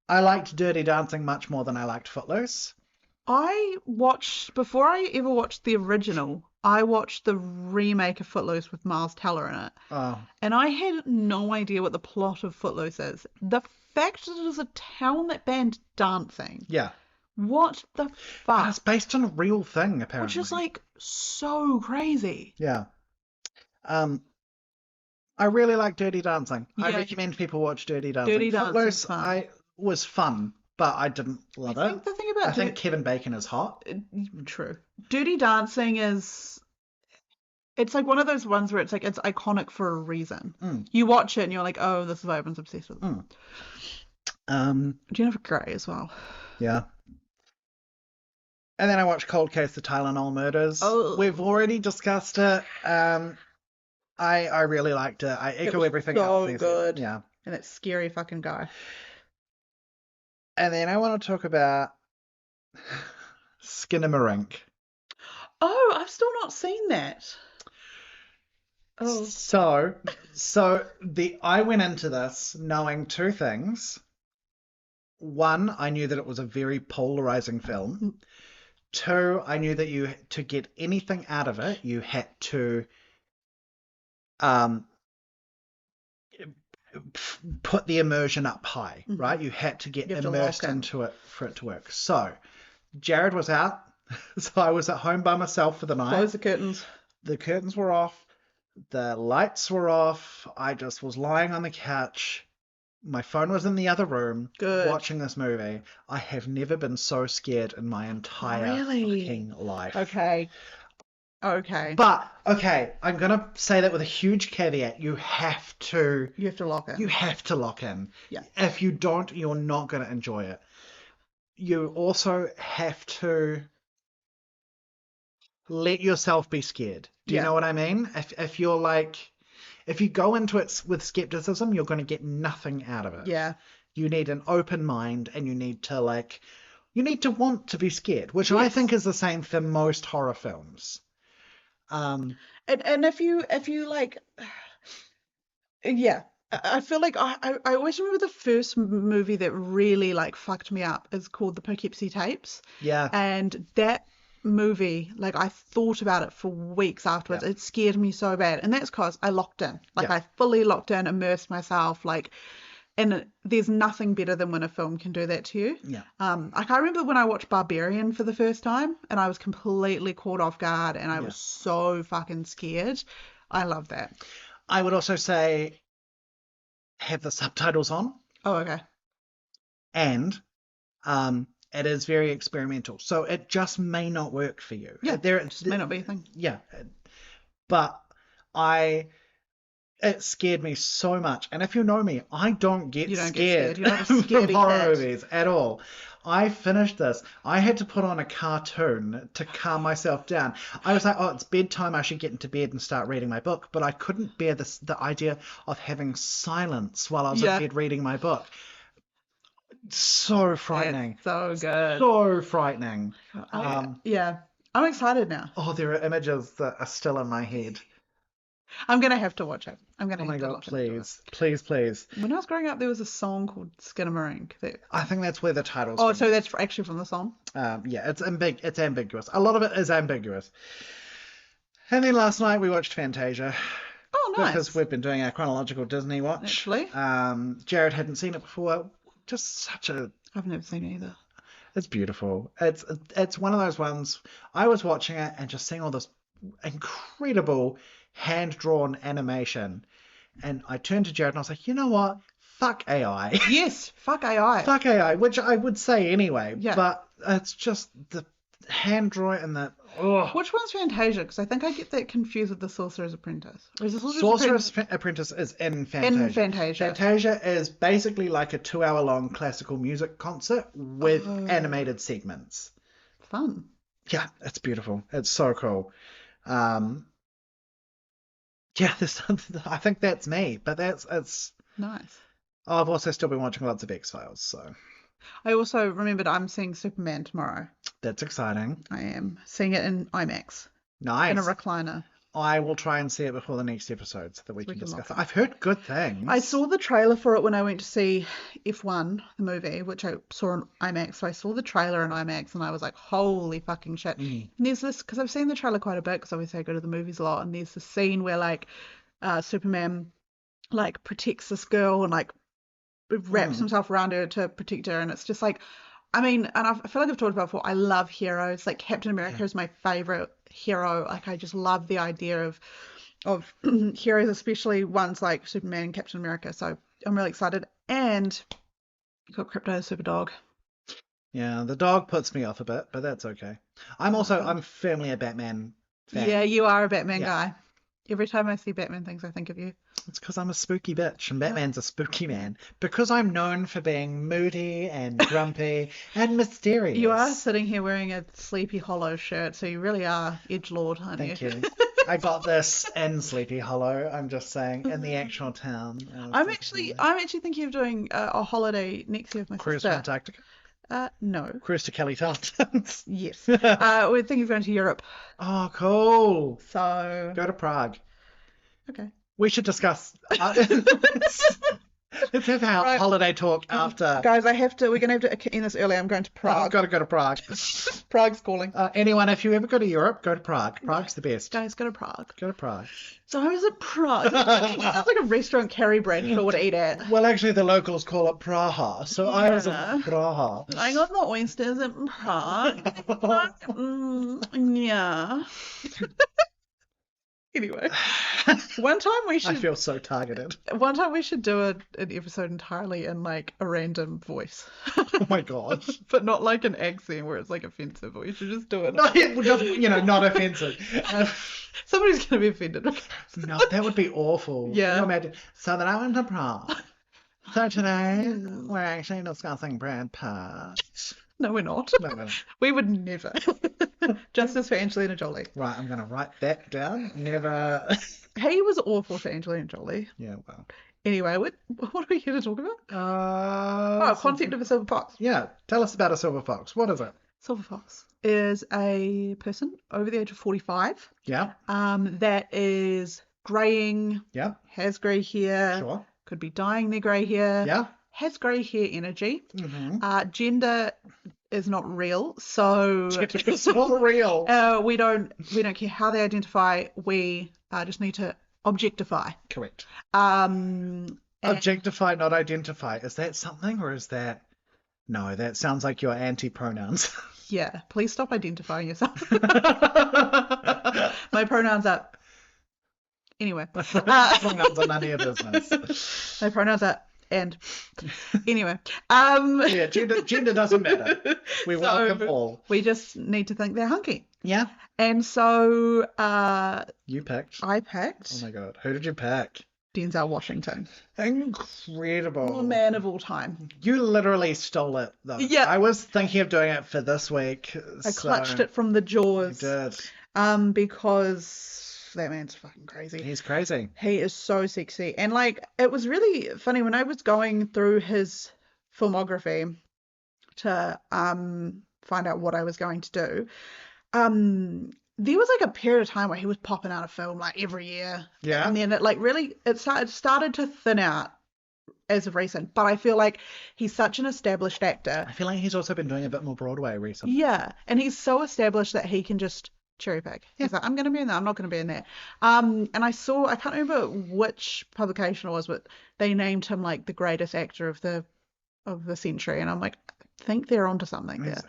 I liked Dirty Dancing much more than I liked Footloose. Before I ever watched the original, I watched the remake of Footloose with Miles Teller in it. Oh. And I had no idea what the plot of Footloose is. The fact that it is a town that banned dancing. Yeah. What the fuck? It's based on a real thing, apparently. Which is like so crazy. Yeah. I really like Dirty Dancing. Yeah. I recommend people watch Dirty Dancing. Dirty Dancing Footloose, was fun, but I didn't love it. I think Kevin Bacon is hot. True. Dirty Dancing it's like one of those ones where it's like it's iconic for a reason. You watch it and you're like, oh, this is why everyone's obsessed with it. Jennifer Grey as well. Yeah. And then I watched Cold Case: The Tylenol Murders. Oh. We've already discussed it. I really liked it. I echo everything else. So good. Yeah. And that scary fucking guy. And then I want to talk about Skinamarink. Oh, I've still not seen that. Oh. So I went into this knowing two things. One, I knew that it was a very polarizing film. Two, I knew that to get anything out of it, you had to put the immersion up high, right? You had to get immersed into it for it to work. So Jared was out, so I was at home by myself for the night. Close the curtains. The curtains were off. The lights were off. I just was lying on the couch. My phone was in the other room. Good. Watching this movie. I have never been so scared in my entire fucking life. Okay. But, okay, I'm going to say that with a huge caveat. You have to lock in. You have to lock in. Yeah. If you don't, you're not going to enjoy it. You also have to let yourself be scared. Do you know what I mean? If you're like, if you go into it with skepticism, you're going to get nothing out of it. Yeah. You need an open mind, and you need to want to be scared, which I think is the same for most horror films. And if you like, yeah, I feel like I always remember the first movie that really like fucked me up is called The Poughkeepsie Tapes. Yeah. And that movie, like I thought about it for weeks afterwards. It scared me so bad, and that's because I locked in. Like I fully locked in, immersed myself, like. And there's nothing better than when a film can do that to you. Yeah. Like I remember when I watched Barbarian for the first time, and I was completely caught off guard, and I was so fucking scared. I love that. I would also say have the subtitles on. Oh, okay. And it is very experimental, so it just may not work for you. Yeah, it just may not be a thing. Yeah, but it scared me so much. And if you know me, I don't get scared. You're not a scaredy of horror cat. movies at all. I finished this. I had to put on a cartoon to calm myself down. I was like, oh, it's bedtime. I should get into bed and start reading my book. But I couldn't bear the idea of having silence while I was in bed reading my book. So frightening. It's so good. So frightening. Yeah. I'm excited now. Oh, there are images that are still in my head. I'm going to have to watch it. I'm going to Oh my have to God, watch please. Please, please. When I was growing up, there was a song called Skinamarink. I think that's where the title's Oh, from. so that's actually from the song? Yeah, it's ambiguous. A lot of it is ambiguous. And then last night we watched Fantasia. Oh, nice. Because we've been doing our chronological Disney watch. Actually. Jared hadn't seen it before. Just such a... I've never seen it either. It's beautiful. It's one of those ones... I was watching it and just seeing all this incredible hand-drawn animation, and I turned to Jared and I was like, you know what? Fuck AI. Yes, fuck AI. Fuck AI, which I would say anyway. Yeah. But it's just the hand-drawn and the... Ugh. Which one's Fantasia? Because I think I get that confused with the Sorcerer's Apprentice. Or is the Sorcerer's Apprentice is in Fantasia. In Fantasia. Fantasia is basically like a 2-hour-long classical music concert with animated segments. Fun. Yeah, it's beautiful. It's so cool. Yeah, there's something. I think that's me, but it's nice. Oh, I've also still been watching lots of X-Files, so. I also remembered I'm seeing Superman tomorrow. That's exciting. I am seeing it in IMAX. Nice. In a recliner. I will try and see it before the next episode so that we can discuss it. I've heard good things. I saw the trailer for it when I went to see F1, the movie, which I saw on IMAX. So I saw the trailer on IMAX and I was like, holy fucking shit. And there's this, because I've seen the trailer quite a bit, because obviously I go to the movies a lot, and there's this scene where like Superman like protects this girl and like wraps himself around her to protect her, and it's just like, I mean, and I feel like I've talked about before, I love heroes. Like Captain America is my favorite hero. Like I just love the idea of heroes, especially ones like Superman and Captain America. So I'm really excited. And you got Crypto Super Dog. Yeah, the dog puts me off a bit, but that's okay. I'm firmly a Batman fan. Yeah, you are a Batman guy. Every time I see Batman things, I think of you. It's because I'm a spooky bitch, and Batman's a spooky man. Because I'm known for being moody and grumpy and mysterious. You are sitting here wearing a Sleepy Hollow shirt, so you really are edgelord, aren't you? Thank you. I got this in Sleepy Hollow. I'm just saying, in the actual town. I'm actually thinking of doing a holiday next year with my Cruise sister. to Antarctica? No. Cruise to Kelly Tarleton's? Yes. We're thinking of going to Europe. Oh, cool. So. Go to Prague. Okay. We should discuss. Let's have our holiday talk after. Guys, we're going to have to end this early. I'm going to Prague. I've got to go to Prague. Prague's calling. Anyone, if you ever go to Europe, go to Prague. Prague's the best. Guys, go to Prague. Go to Prague. So I was at Prague. It sounds like a restaurant Carrie Bradshaw would eat at. Well, actually, the locals call it Praha. So I was at Praha. I got the oysters in Prague. Yeah. Anyway, one time we should. I feel so targeted. One time we should do an episode entirely in like a random voice. Oh my god! But not like an accent where it's like offensive. We should just do it. Not offensive. Somebody's gonna be offended. No, that would be awful. Yeah. Imagine. So then I went to Prague. So today we're actually discussing Brad Pitt. No, we're not. No, we're not. We would never. Justice for Angelina Jolie. Right, I'm going to write that down. Never. He was awful for Angelina Jolie. Yeah, well. Anyway, what are we here to talk about? Concept of a silver fox. Yeah, tell us about a silver fox. What is it? Silver fox is a person over the age of 45. Yeah. That is greying. Yeah. Has grey hair. Sure. Could be dyeing their grey hair. Yeah. Has grey hair energy. Mm-hmm. Gender is not real, so it's not real. We don't care how they identify. We just need to objectify. Correct. Objectify, not identify. Is that something, or is that? No, that sounds like your anti-pronouns. Yeah, please stop identifying yourself. My pronouns are. Anyway. Pronouns are none of your business. My pronouns are. And anyway, yeah, gender doesn't matter. We welcome all. We just need to think they're hunky. Yeah. And so you picked. I picked. Oh my god, who did you pick? Denzel Washington. Incredible. The man of all time. You literally stole it though. Yeah. I was thinking of doing it for this week. I clutched it from the jaws. You did. Because that man's fucking crazy. He's crazy. He is so sexy. And like, it was really funny when I was going through his filmography to find out what I was going to do. There was like a period of time where he was popping out a film like every year. Yeah. And then it started to thin out as of recent. But I feel like he's such an established actor. I feel like he's also been doing a bit more Broadway recently. Yeah. And he's so established that he can just cherry pick. Yeah. He's like, I'm going to be in there. I'm not going to be in there. And I can't remember which publication it was, but they named him like the greatest actor of the century. And I'm like, I think they're onto something there.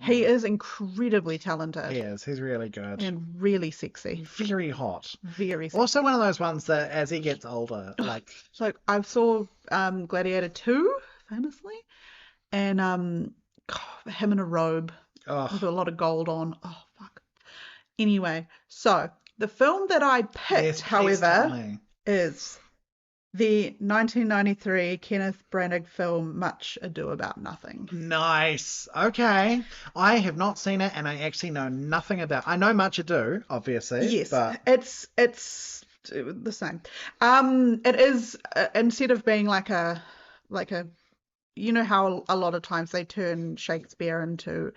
He is incredibly talented. He is. He's really good. And really sexy. Very hot. Very sexy. Also one of those ones that as he gets older, like... So I saw Gladiator 2, famously. And him in a robe with a lot of gold on. Oh, fuck. Anyway, so the film that I picked, however, is the 1993 Kenneth Branagh film Much Ado About Nothing. Nice. Okay. I have not seen it, and I actually know nothing about. I know Much Ado, obviously. Yes, but it's the same. It is instead of being like a, you know how a lot of times they turn Shakespeare into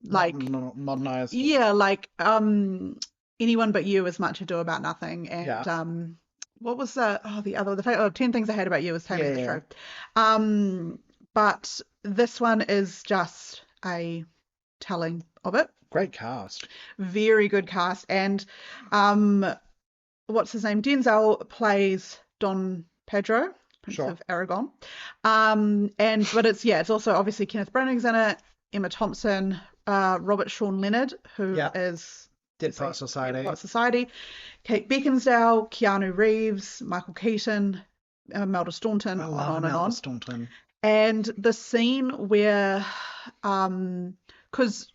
like modernized. Yeah, like Anyone But You is Much Ado About Nothing, and what was the 10 Things I Hate About You is Tell Me the Truth. But this one is just a telling of it. Great cast. Very good cast. And what's his name? Denzel plays Don Pedro, Prince of Aragon. But it's also obviously Kenneth Branagh's in it, Emma Thompson, Robert Sean Leonard, who is Dead Poets Society, Kate Beckinsale, Keanu Reeves, Michael Keaton, Imelda Staunton, on and on. Staunton. And the scene where, because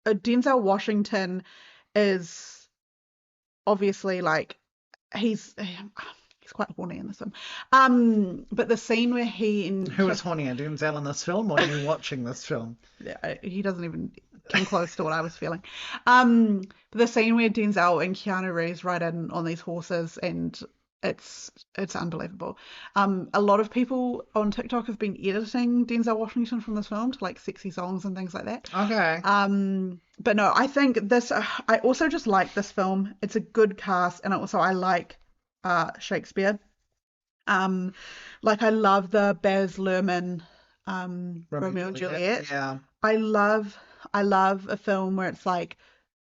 Denzel Washington is obviously like he's quite horny in this film. But the scene where who is hornier, Denzel in this film or you watching this film? He doesn't even come close to what I was feeling. But the scene where Denzel and Keanu Reeves ride in on these horses, and it's unbelievable. A lot of people on TikTok have been editing Denzel Washington from this film to like sexy songs and things like that. Okay. But no, I think this. I also just like this film. It's a good cast, and also I like Shakespeare. Like I love the Baz Luhrmann Romeo and Juliet. Yeah. I love a film where it's like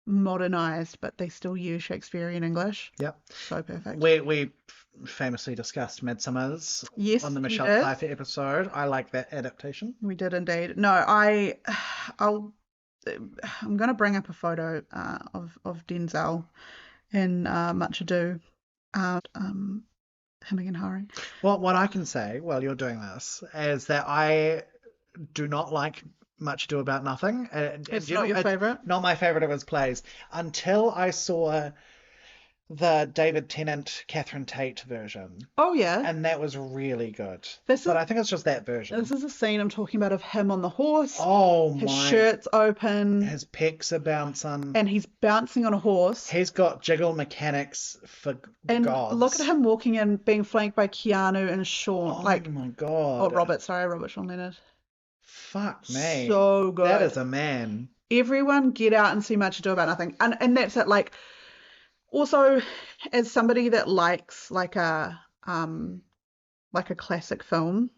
modernized, but they still use Shakespearean English. Yep. So perfect. We famously discussed Midsummers on the Michelle Pfeiffer episode. I like that adaptation. We did indeed. No, I'm gonna bring up a photo of Denzel in Much Ado. Hemming and hawing. Well, what I can say while you're doing this is that I do not like Much Ado About Nothing. It's not your favorite? Not my favorite of his plays until I saw the David Tennant, Catherine Tate version. Oh, yeah. And that was really good. But I think it's just that version. This is a scene I'm talking about of him on the horse. Oh, his shirt's open. His pecs are bouncing. And he's bouncing on a horse. He's got jiggle mechanics for gods. Look at him walking in, being flanked by Keanu and Sean. Oh, my God. Robert Sean Leonard. Fuck me. So good. That is a man. Everyone get out and see Much Ado About Nothing. And that's it. Like, also, as somebody that likes like a classic film,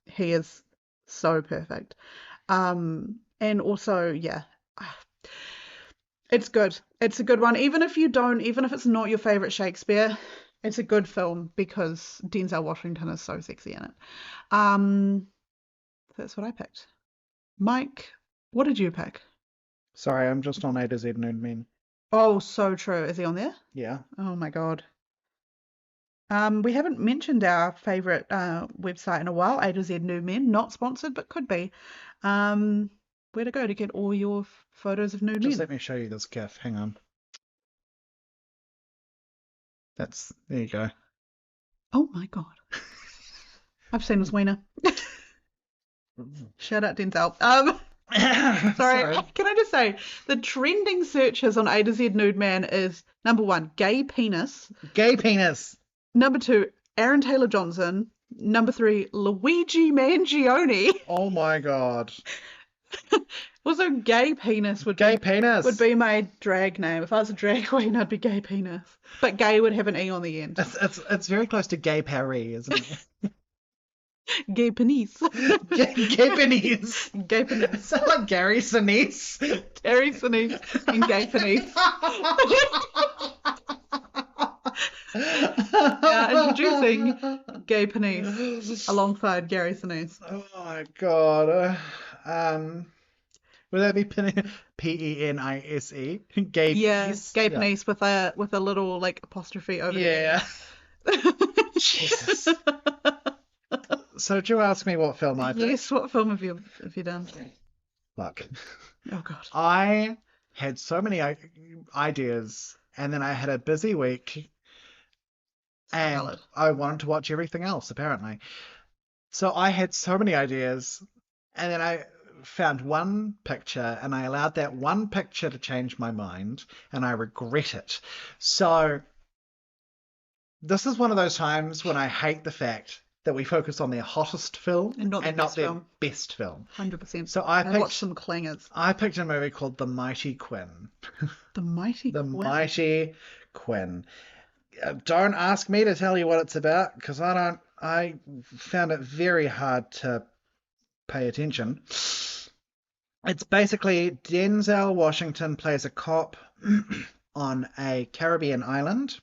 he is so perfect. And also, yeah, it's good. It's a good one. Even if it's not your favorite Shakespeare, it's a good film because Denzel Washington is so sexy in it. That's what I picked. Mike, what did you pick? Sorry, I'm just on A to Z Nude Men. Oh, so true. Is he on there? Yeah. Oh my God. We haven't mentioned our favorite website in a while, A to Z Nude Men. Not sponsored, but could be. Where to go to get all your photos of nude men? Just let me show you this GIF. Hang on. There you go. Oh my God. I've seen his wiener. Shout out Denzel. Sorry, can I just say the trending searches on A to Z Nude Man is number 1, gay penis. Gay penis. Number 2, Aaron Taylor Johnson. Number 3, Luigi Mangione. Oh my God. Also, gay penis would be my drag name. If I was a drag queen, I'd be gay penis. But gay would have an E on the end. It's very close to gay Paris, isn't it? Gay penis. Gay penis. Gay penis. Sound like Gary Sinise. Gary Sinise and gay penis. Introducing Gay Penis alongside Gary Sinise. Oh my God. Would that be Penise? Gay penis? Gay penis with a little like apostrophe over there. Yeah. Jesus. So did you ask me what film I picked? Yes, what film have you done? Look. Oh God. I had so many ideas, and then I had a busy week, and I wanted to watch everything else, apparently. So I had so many ideas, and then I found one picture, and I allowed that one picture to change my mind, and I regret it. So this is one of those times when I hate the fact that we focus on their hottest film and not their best film. 100%. So I watched some clangers. I picked a movie called The Mighty Quinn. The Mighty The Quinn. Mighty Quinn. Don't ask me to tell you what it's about, because I found it very hard to pay attention. It's basically Denzel Washington plays a cop on a Caribbean island,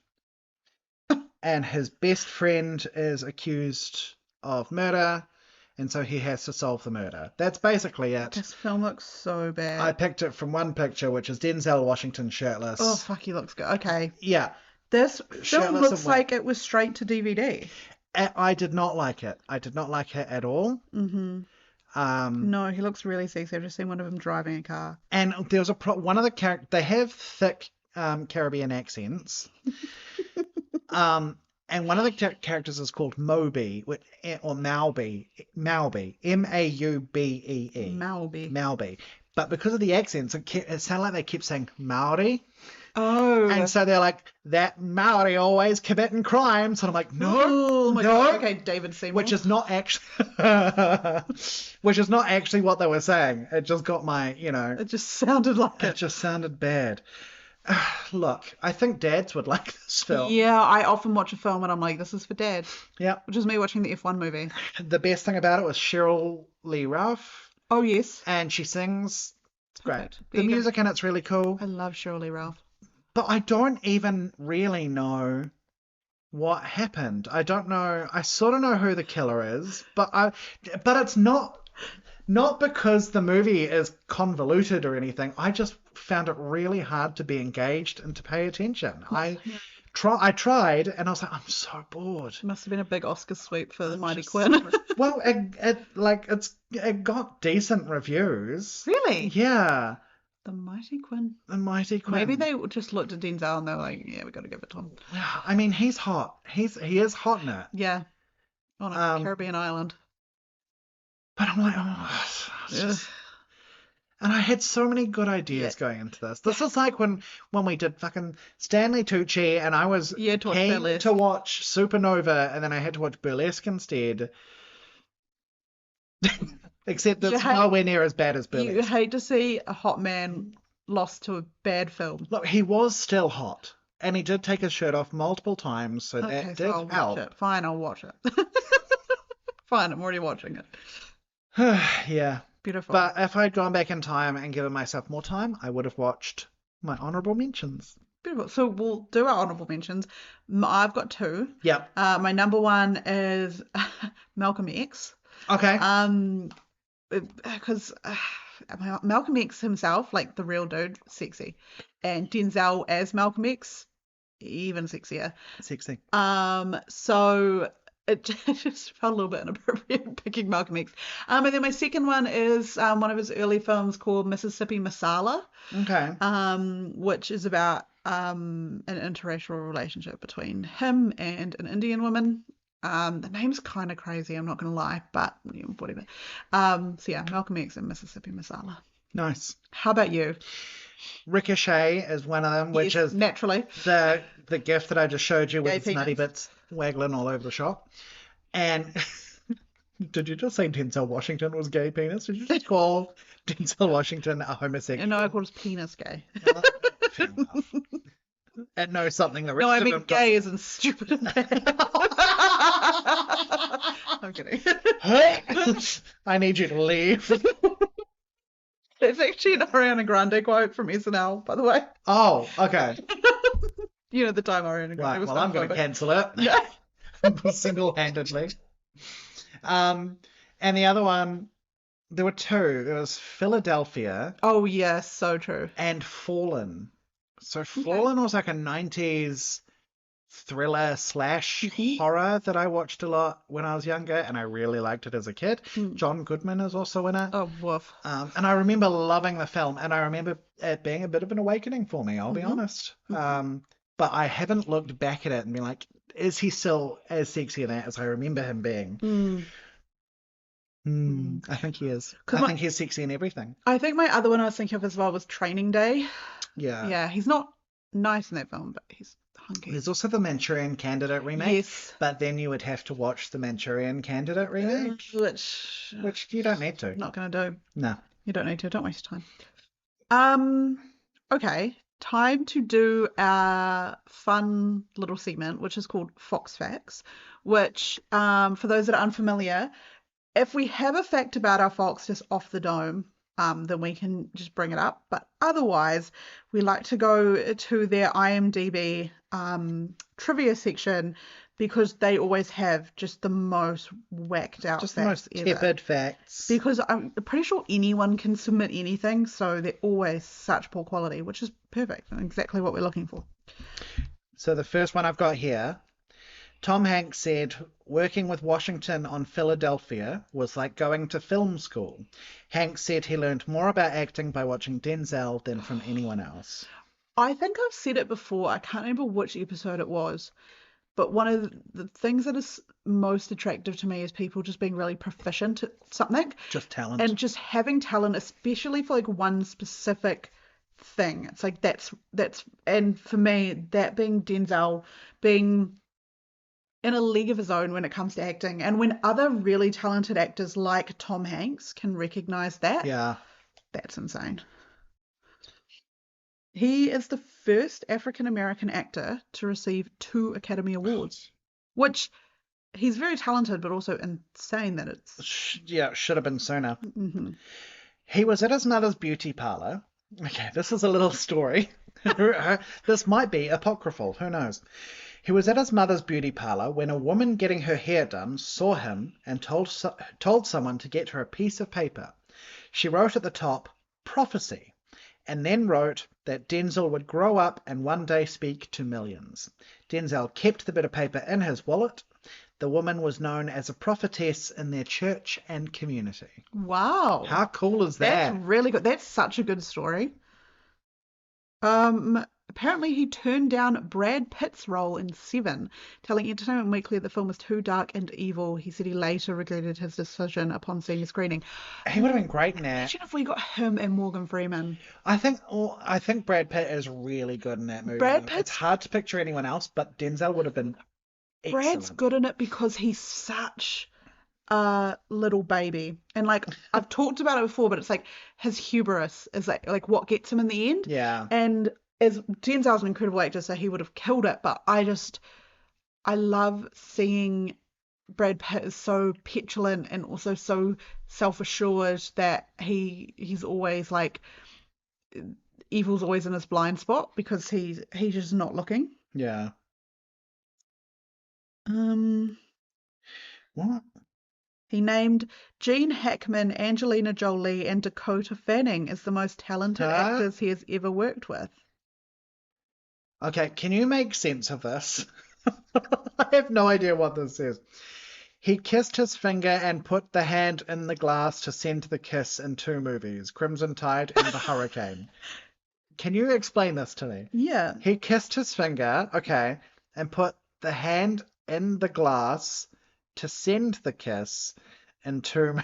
and his best friend is accused of murder, and so he has to solve the murder. That's basically it. This film looks so bad. I picked it from one picture, which is Denzel Washington shirtless. Oh, fuck, he looks good. Okay. Yeah. This film looks like it was straight to DVD. I did not like it. I did not like it at all. Mm-hmm. No, he looks really sexy. I've just seen one of him driving a car. And there was one of the characters, they have thick Caribbean accents. And one of the characters is called Moby, or Malby, M-A-U-B-E-E. Malby. But because of the accents, it sounded like they kept saying Maori. Oh. And so they're like, that Maori always committing crimes. And I'm like, no, oh my no. God. Okay, David Seymour. Which is not actually what they were saying. It just got my, It just sounded like it. It just sounded bad. Look, I think dads would like this film. Yeah, I often watch a film and I'm like, this is for dad. Yeah. Which is me watching the F1 movie. The best thing about it was Cheryl Lee Ralph. Oh, yes. And she sings. It's great. Perfect. The music in it's really cool. I love Cheryl Lee Ralph. But I don't even really know what happened. I don't know. I sort of know who the killer is, but it's not because the movie is convoluted or anything. I just found it really hard to be engaged and to pay attention. I tried, and I was like, I'm so bored. It must have been a big Oscar sweep for The Mighty Quinn. Well, it got decent reviews. Really? Yeah. The Mighty Quinn. The Mighty Quinn. Maybe they just looked at Denzel and they were like, yeah, we got to give it to him. I mean, he's hot. He is hot in it. Yeah. On a Caribbean island. But I'm like, and I had so many good ideas going into this. This is like when we did fucking Stanley Tucci, and I was keen to watch Supernova, and then I had to watch Burlesque instead. Except that's nowhere near as bad as Burlesque. You hate to see a hot man lost to a bad film. Look, he was still hot, and he did take his shirt off multiple times, so that did I'll help. Watch it. Fine, I'll watch it. Fine, I'm already watching it. Yeah. Beautiful. But if I'd gone back in time and given myself more time, I would have watched my honourable mentions. Beautiful. So we'll do our honourable mentions. I've got two. Yep. My number one is Malcolm X. Okay. Because Malcolm X himself, like the real dude, sexy, and Denzel as Malcolm X, even sexier. Sexy. So it just felt a little bit inappropriate picking Malcolm X. And then my second one is one of his early films called Mississippi Masala. Okay. Which is about an interracial relationship between him and an Indian woman. The name's kind of crazy, I'm not going to lie, but whatever. So yeah, Malcolm X and Mississippi Masala. Nice. How about you? Ricochet is one of them, which is naturally the gift that I just showed you with its nutty bits waggling all over the shop. And did you just say Denzel Washington was gay penis? Did you just call Denzel Washington a homosexual? No, I called his penis gay. Fair enough. And know something the rest No, I of mean them gay isn't stupid and bad. I'm kidding. I need you to leave. It's actually an Ariana Grande quote from SNL, by the way. Oh, okay. You know the time Ariana Grande was. Well, I'm going to cancel it. Yeah. Single-handedly. And the other one, there were two. There was Philadelphia. Oh, yes, so true. And Fallen. So Fallen was like a 90s thriller / horror that I watched a lot when I was younger, and I really liked it as a kid. John Goodman is also in it. Oh, woof. And I remember loving the film, and I remember it being a bit of an awakening for me, I'll be honest. But I haven't looked back at it and been like, is he still as sexy in that as I remember him being? I think he is. I think he's sexy in everything. I think my other one I was thinking of as well was Training Day. Yeah. Yeah, he's not nice in that film, but he's hunky. There's also the Manchurian Candidate remake. Yes. But then you would have to watch the Manchurian Candidate remake. Which you don't need to. Not going to do. No. You don't need to. Don't waste your time. Okay. Time to do our fun little segment, which is called Fox Facts, which, for those that are unfamiliar, if we have a fact about our fox just off the dome, then we can just bring it up. But otherwise, we like to go to their IMDb trivia section because they always have just the most whacked out just facts the most tepid facts. Because I'm pretty sure anyone can submit anything, so they're always such poor quality, which is perfect and exactly what we're looking for. So the first one I've got here, Tom Hanks said working with Washington on Philadelphia was like going to film school. Hanks said he learned more about acting by watching Denzel than from anyone else. I think I've said it before. I can't remember which episode it was. But one of the things that is most attractive to me is people just being really proficient at something. Just talent. And just having talent, especially for like one specific thing. It's like that's and for me, that being Denzel, being in a league of his own when it comes to acting. And when other really talented actors like Tom Hanks can recognize that, yeah, that's insane. He is the first African-American actor to receive 2 Academy Awards, which he's very talented, but also insane that it's... should have been sooner. Mm-hmm. He was at his mother's beauty parlor. Okay, this is a little story. This might be apocryphal, who knows? He was at his mother's beauty parlor when a woman getting her hair done saw him and told someone to get her a piece of paper. She wrote at the top, prophecy, and then wrote that Denzel would grow up and one day speak to millions. Denzel kept the bit of paper in his wallet. The woman was known as a prophetess in their church and community. Wow. How cool is that? That's really good. That's such a good story. Apparently he turned down Brad Pitt's role in Seven, telling Entertainment Weekly the film was too dark and evil. He said he later regretted his decision upon seeing the screening. He would have been great in that. Imagine if we got him and Morgan Freeman. I think Brad Pitt is really good in that movie. It's hard to picture anyone else, but Denzel would have been excellent. Brad's good in it because he's such a little baby. And like I've talked about it before, but it's like his hubris is like what gets him in the end. Yeah. And as Denzel's an incredible actor, so he would have killed it, but I love seeing Brad Pitt is so petulant and also so self-assured that he's always like evil's always in his blind spot because he's just not looking. Yeah. What? He named Gene Hackman, Angelina Jolie, and Dakota Fanning as the most talented actors he has ever worked with. Okay, can you make sense of this? I have no idea what this is. He kissed his finger and put the hand in the glass to send the kiss in 2 movies, Crimson Tide and The Hurricane. Can you explain this to me? Yeah. He kissed his finger, okay, and put the hand in the glass to send the kiss in 2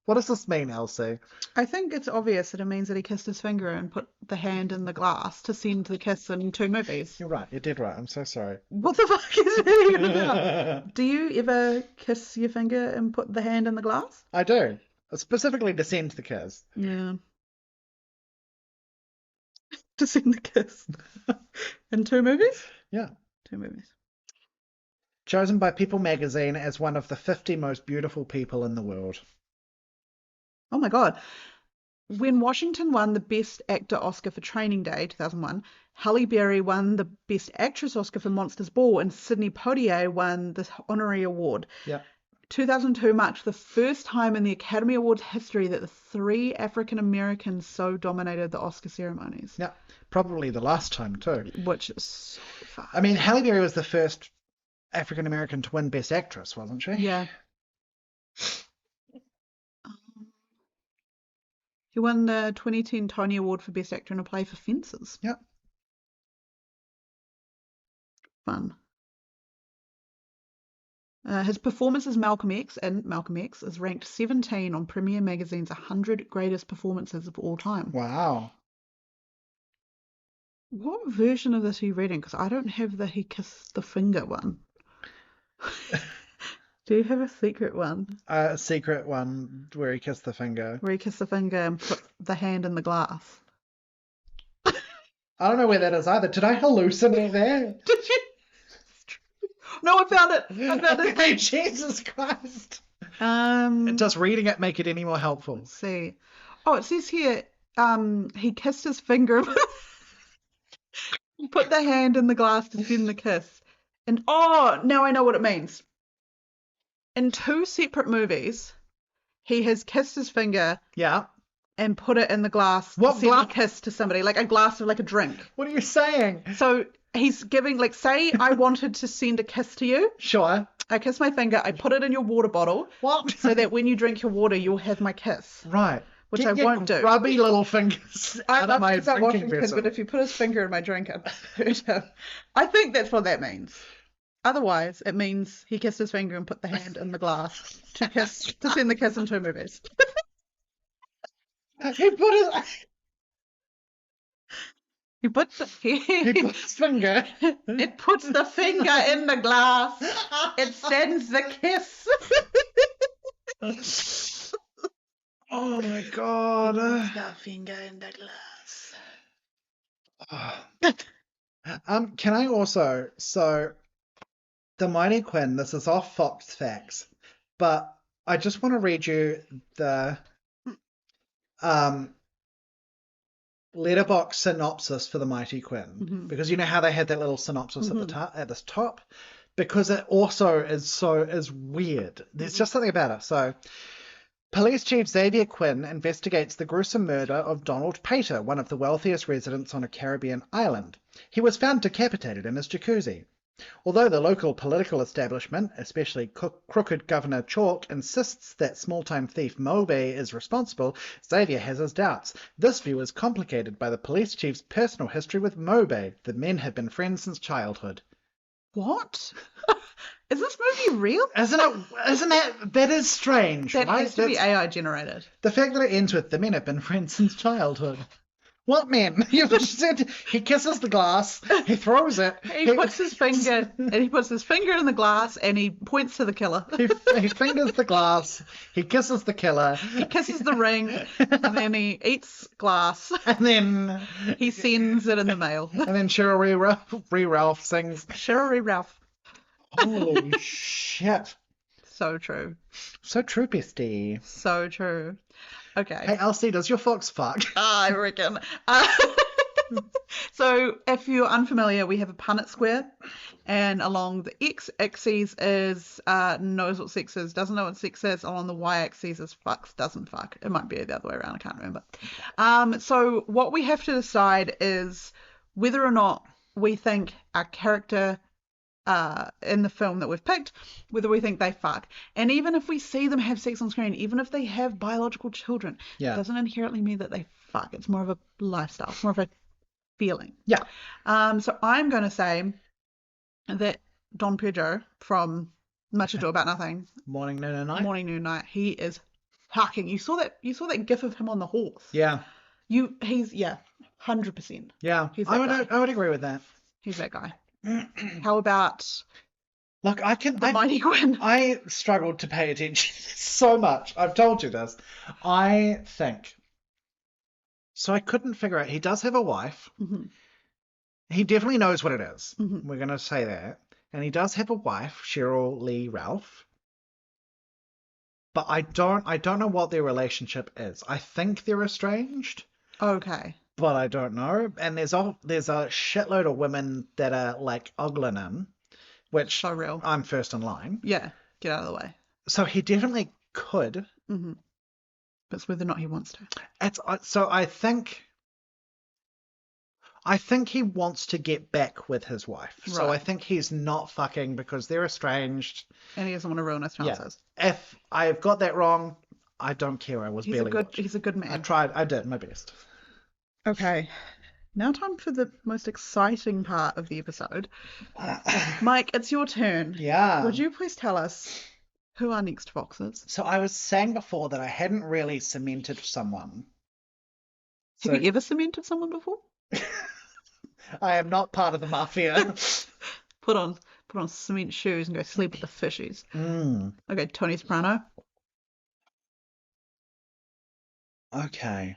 What does this mean, Elsie? I think it's obvious that it means that he kissed his finger and put the hand in the glass to send the kiss in 2 movies. You're right. You did right. I'm so sorry. What the fuck is it even about? Do you ever kiss your finger and put the hand in the glass? I do. Specifically to send the kiss. Yeah. To send the kiss. In 2 movies? Yeah. 2 movies. Chosen by People magazine as one of the 50 most beautiful people in the world. Oh my God. When Washington won the Best Actor Oscar for Training Day 2001, Halle Berry won the Best Actress Oscar for Monsters Ball, and Sidney Poitier won the honorary award. Yeah. 2002 marked the first time in the Academy Awards history that the 3 African Americans so dominated the Oscar ceremonies. Yeah. Probably the last time too. Which is so far. I mean, Halle Berry was the first African American to win Best Actress, wasn't she? Yeah. He won the 2010 Tony Award for Best Actor in a Play for Fences. Yep. Fun. His performance as Malcolm X is ranked 17 on Premiere Magazine's 100 greatest performances of all time. Wow. What version of this are you reading? Because I don't have the he kissed the finger one. Do you have a secret one? A secret one where he kissed the finger. Where he kissed the finger and put the hand in the glass. I don't know where that is either. Did I hallucinate there? Did you? No, I found it. Okay, Jesus Christ. Does reading it make it any more helpful? Let's see. Oh, it says here, he kissed his finger. Put the hand in the glass to send the kiss. And now I know what it means. In 2 separate movies, he has kissed his finger. Yeah. And put it in the glass to send a kiss to somebody, like a glass of like a drink. What are you saying? So he's giving, like, say I wanted to send a kiss to you. Sure. I kiss my finger, I put it in your water bottle. What? So that when you drink your water, you'll have my kiss. Right. Which I won't do. Grubby little fingers out of my drinking vessel. But if you put his finger in my drink, I'd hurt him. I think that's what that means. Otherwise, it means he kissed his finger and put the hand in the glass to send the kiss in 2 movies. He put his finger. It puts the finger in the glass. It sends the kiss. Oh my God. The finger in the glass. Can I also, so the Mighty Quinn, this is off Fox Facts, but I just want to read you the letterbox synopsis for the Mighty Quinn, because you know how they had that little synopsis at the top, because it also is weird. There's just something about it. So, Police Chief Xavier Quinn investigates the gruesome murder of Donald Pater, one of the wealthiest residents on a Caribbean island. He was found decapitated in his jacuzzi. Although the local political establishment, especially crooked Governor Chalk, insists that small-time thief Mobay is responsible, Xavier has his doubts. This view is complicated by the police chief's personal history with Mobay. The men have been friends since childhood. What? Is this movie real? Isn't that is strange, that right? Has to be AI generated. The fact that it ends with the men have been friends since childhood. What man? You just said he kisses the glass, he throws it. He puts his finger in the glass and he points to the killer. He fingers the glass, he kisses the killer. He kisses the ring, and then he eats glass. And then he sends it in the mail. And then Cheryl Ralph sings. Cheryl Ralph. Holy shit. So true. So true, bestie. So true. Okay. Hey, Elsie, does your fox fuck? I reckon. So, if you're unfamiliar, we have a Punnett square, and along the x-axis is knows what sex is, doesn't know what sex is. Along the y-axis is fucks, doesn't fuck. It might be the other way around, I can't remember. So, what we have to decide is whether or not we think our character in the film that we've picked, whether we think they fuck. And even if we see them have sex on screen, even if they have biological children, it doesn't inherently mean that they fuck. It's more of a lifestyle. It's more of a feeling. Yeah. So I'm going to say that Don Pedro from Much Ado About Nothing. Morning, Noon and Night. Morning, Noon, Night. He is fucking. You saw that gif of him on the horse. Yeah. He's 100%. Yeah. I would agree with that. He's that guy. How about look, the Mighty Quinn? I struggled to pay attention so much. I've told you this. I think so. I couldn't figure out. He does have a wife. Mm-hmm. He definitely knows what it is. Mm-hmm. We're going to say that. And he does have a wife, Cheryl Lee Ralph. But I don't know what their relationship is. I think they're estranged. Okay. But I don't know. And there's a shitload of women that are like ogling him, which so real. I'm first in line. Yeah, get out of the way. So he definitely could. Mm-hmm. But it's whether or not he wants to. So I think he wants to get back with his wife. Right. So I think he's not fucking because they're estranged. And he doesn't want to ruin his chances. Yeah. If I've got that wrong, I don't care. I was barely watching. He's a good man. I did my best. Okay. Now time for the most exciting part of the episode. Mike, it's your turn. Yeah. Would you please tell us who our next fox is? So I was saying before that I hadn't really cemented someone. Have you ever cemented someone before? I am not part of the mafia. Put on cement shoes and go sleep with the fishies. Okay, Tony Soprano. Okay.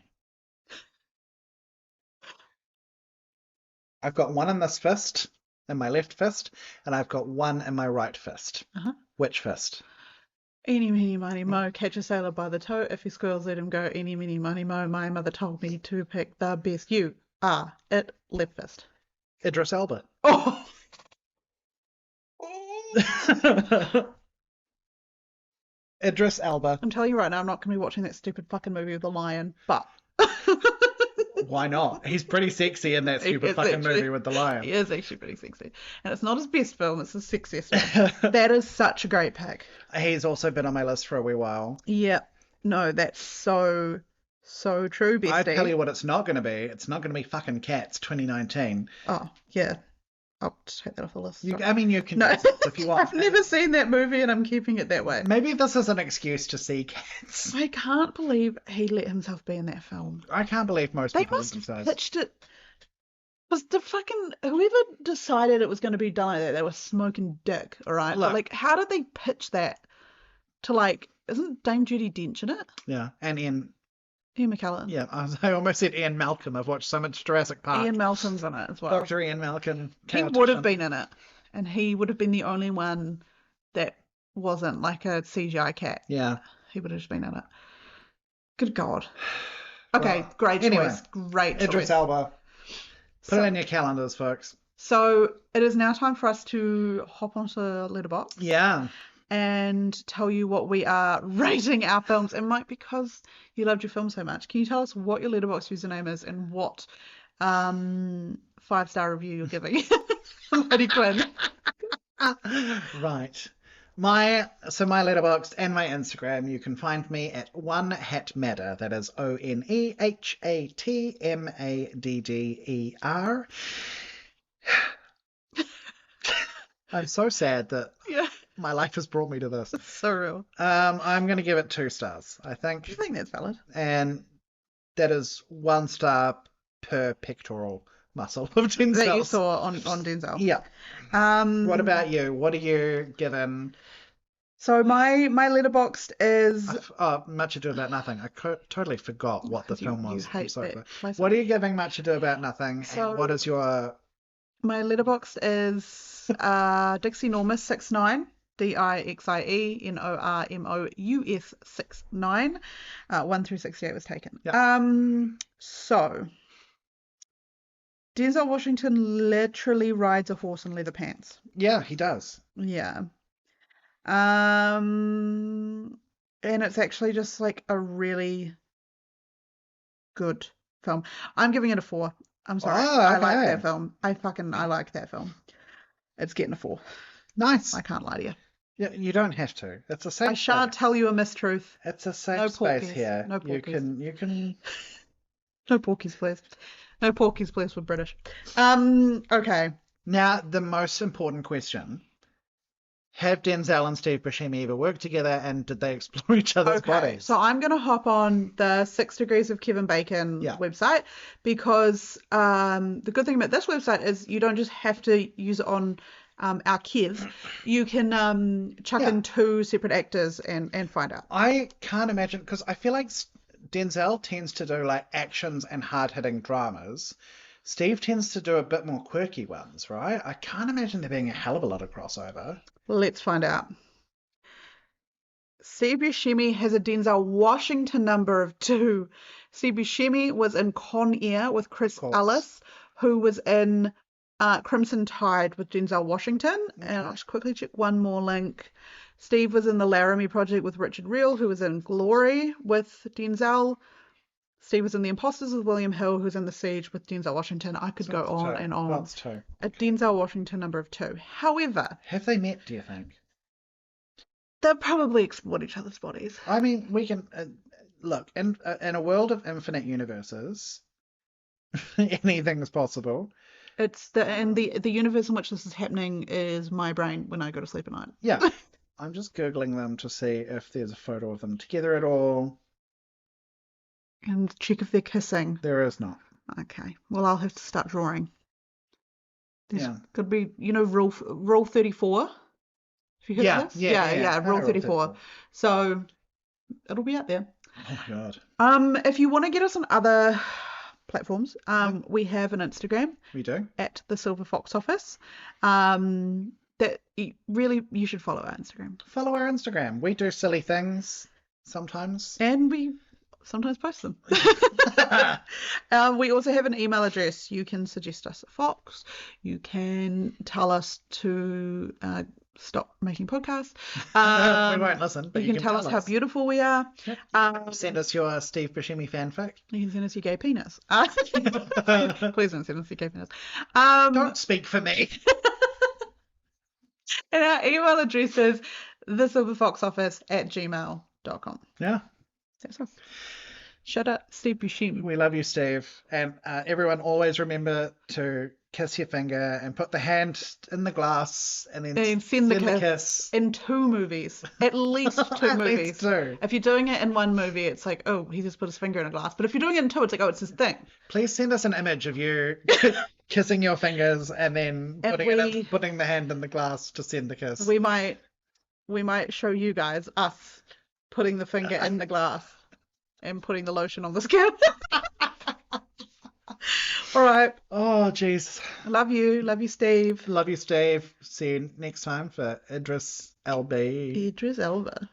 I've got one in this fist, in my left fist, and I've got one in my right fist. Which fist? Eeny, meeny, miny, mo, catch a sailor by the toe. If he squeals, let him go. Eeny, meeny, miny, mo. My mother told me to pick the best. You are it. Left fist. Idris Elba. Oh! Idris Elba. I'm telling you right now, I'm not going to be watching that stupid fucking movie with the lion, but... Why not? He's pretty sexy in that stupid fucking movie with the lion. He is actually pretty sexy. And it's not his best film, it's his sexiest film. That is such a great pick. He's also been on my list for a wee while. Yeah. No, that's so true, bestie. I tell you what it's not going to be. It's not going to be fucking Cats 2019. Oh, yeah. I'll just take that off the list. You can no. if you want. I've never seen that movie and I'm keeping it that way. Maybe this is an excuse to see Cats. I can't believe he let himself be in that film. I can't believe most people must have pitched it. Was the fucking whoever decided it was going to be done like that? They were smoking dick, all right. Look, but like, how did they pitch that to like? Isn't Dame Judi Dench in it? Yeah, and Ian McKellen. Yeah, I almost said Ian Malcolm. I've watched so much Jurassic Park. Ian Malcolm's in it as well. Dr. Ian Malcolm. He would have been in it, and he would have been the only one that wasn't like a CGI cat. Yeah, he would have just been in it. Good God. Okay, well, great choice. Anyway, great choice. Idris Elba. Put it in your calendars, folks. So it is now time for us to hop onto Letterboxd. Yeah. And tell you what we are rating our films. And Mike, because you loved your film so much, can you tell us what your Letterboxd username is and what 5-star review you're giving Lady Quinn? Right. My Letterboxd and my Instagram, you can find me at OneHatMadder. That is OneHatMadder. I'm so sad that my life has brought me to this. It's so real. I'm going to give it 2 stars, I think. Do you think that's valid? And that is 1 star per pectoral muscle of Denzel. That you saw on Denzel. Yeah. What about you? What are you given? So my Letterboxd is... Much Ado About Nothing. I totally forgot what the film was. You hate that. What are you giving Much Ado About Nothing? So, and what is your... My Letterboxd is Dixie Normus 69. DIXIENORMOUS 69. 1 through 68 was taken. Yep. So Denzel Washington literally rides a horse in leather pants. Yeah, he does. Yeah. And it's actually just like a really good film. I'm giving it a 4. I'm sorry. Oh, okay. I like that film. I like that film. It's getting a 4. Nice. I can't lie to you. Yeah, you don't have to. It's a safe I shan't tell you a mistruth. It's a safe space here. No porkies. You can. No porkies, please. No porkies, please. We're British. Okay. Now, the most important question: have Denzel and Steve Buscemi ever worked together, and did they explore each other's bodies? So I'm going to hop on the 6 Degrees of Kevin Bacon website because the good thing about this website is you don't just have to use it on our Kev. You can chuck in 2 separate actors and find out. I can't imagine, because I feel like Denzel tends to do like actions and hard-hitting dramas. Steve tends to do a bit more quirky ones, right? I can't imagine there being a hell of a lot of crossover. Let's find out. Steve Buscemi has a Denzel Washington number of 2. Steve Buscemi was in Con Air with Chris Ellis, who was in Crimson Tide with Denzel Washington. Okay. And I'll just quickly check one more link. Steve was in the Laramie Project with Richard Reel, who was in Glory with Denzel. Steve was in The Imposters with William Hill, who's in The Siege with Denzel Washington. I could go on and on. That's 2. A Denzel Washington number of 2. However... have they met, do you think? They'll probably explored each other's bodies. I mean, we can... look, in a world of infinite universes, anything's possible. It's the universe in which this is happening is my brain when I go to sleep at night. Yeah. I'm just Googling them to see if there's a photo of them together at all. And check if they're kissing. There is not. Okay. Well, I'll have to start drawing. There's could be, rule 34. Have you heard of this? Yeah, rule 34. So it'll be out there. Oh my God. If you want to get us on other platforms, we have an Instagram. We do. At the Silver Fox Office. That you should follow our Instagram. Follow our Instagram. We do silly things sometimes. And we sometimes post them. We also have an email address. You can suggest us a fox. You can tell us to stop making podcasts. We won't listen, but you can tell us how beautiful we are. Yep. Send us your Steve Buscemi fanfic. You can send us your gay penis. Please don't send us your gay penis. Don't speak for me. And our email address is thesilverfoxoffice@gmail.com. Yeah. That's us. Shut up, Steve Buscemi. We love you, Steve. And everyone always remember to kiss your finger and put the hand in the glass and then send the kiss. In 2 movies. At least 2 At movies. least 2. If you're doing it in 1 movie, it's like, oh, he just put his finger in a glass. But if you're doing it in 2, it's like, oh, it's his thing. Please send us an image of you kissing your fingers and then putting the hand in the glass to send the kiss. We might show you guys us putting the finger in the glass and putting the lotion on the skin. All right. Oh, jeez. Love you. Love you, Steve. Love you, Steve. See you next time for Idris LB. Idris Elba.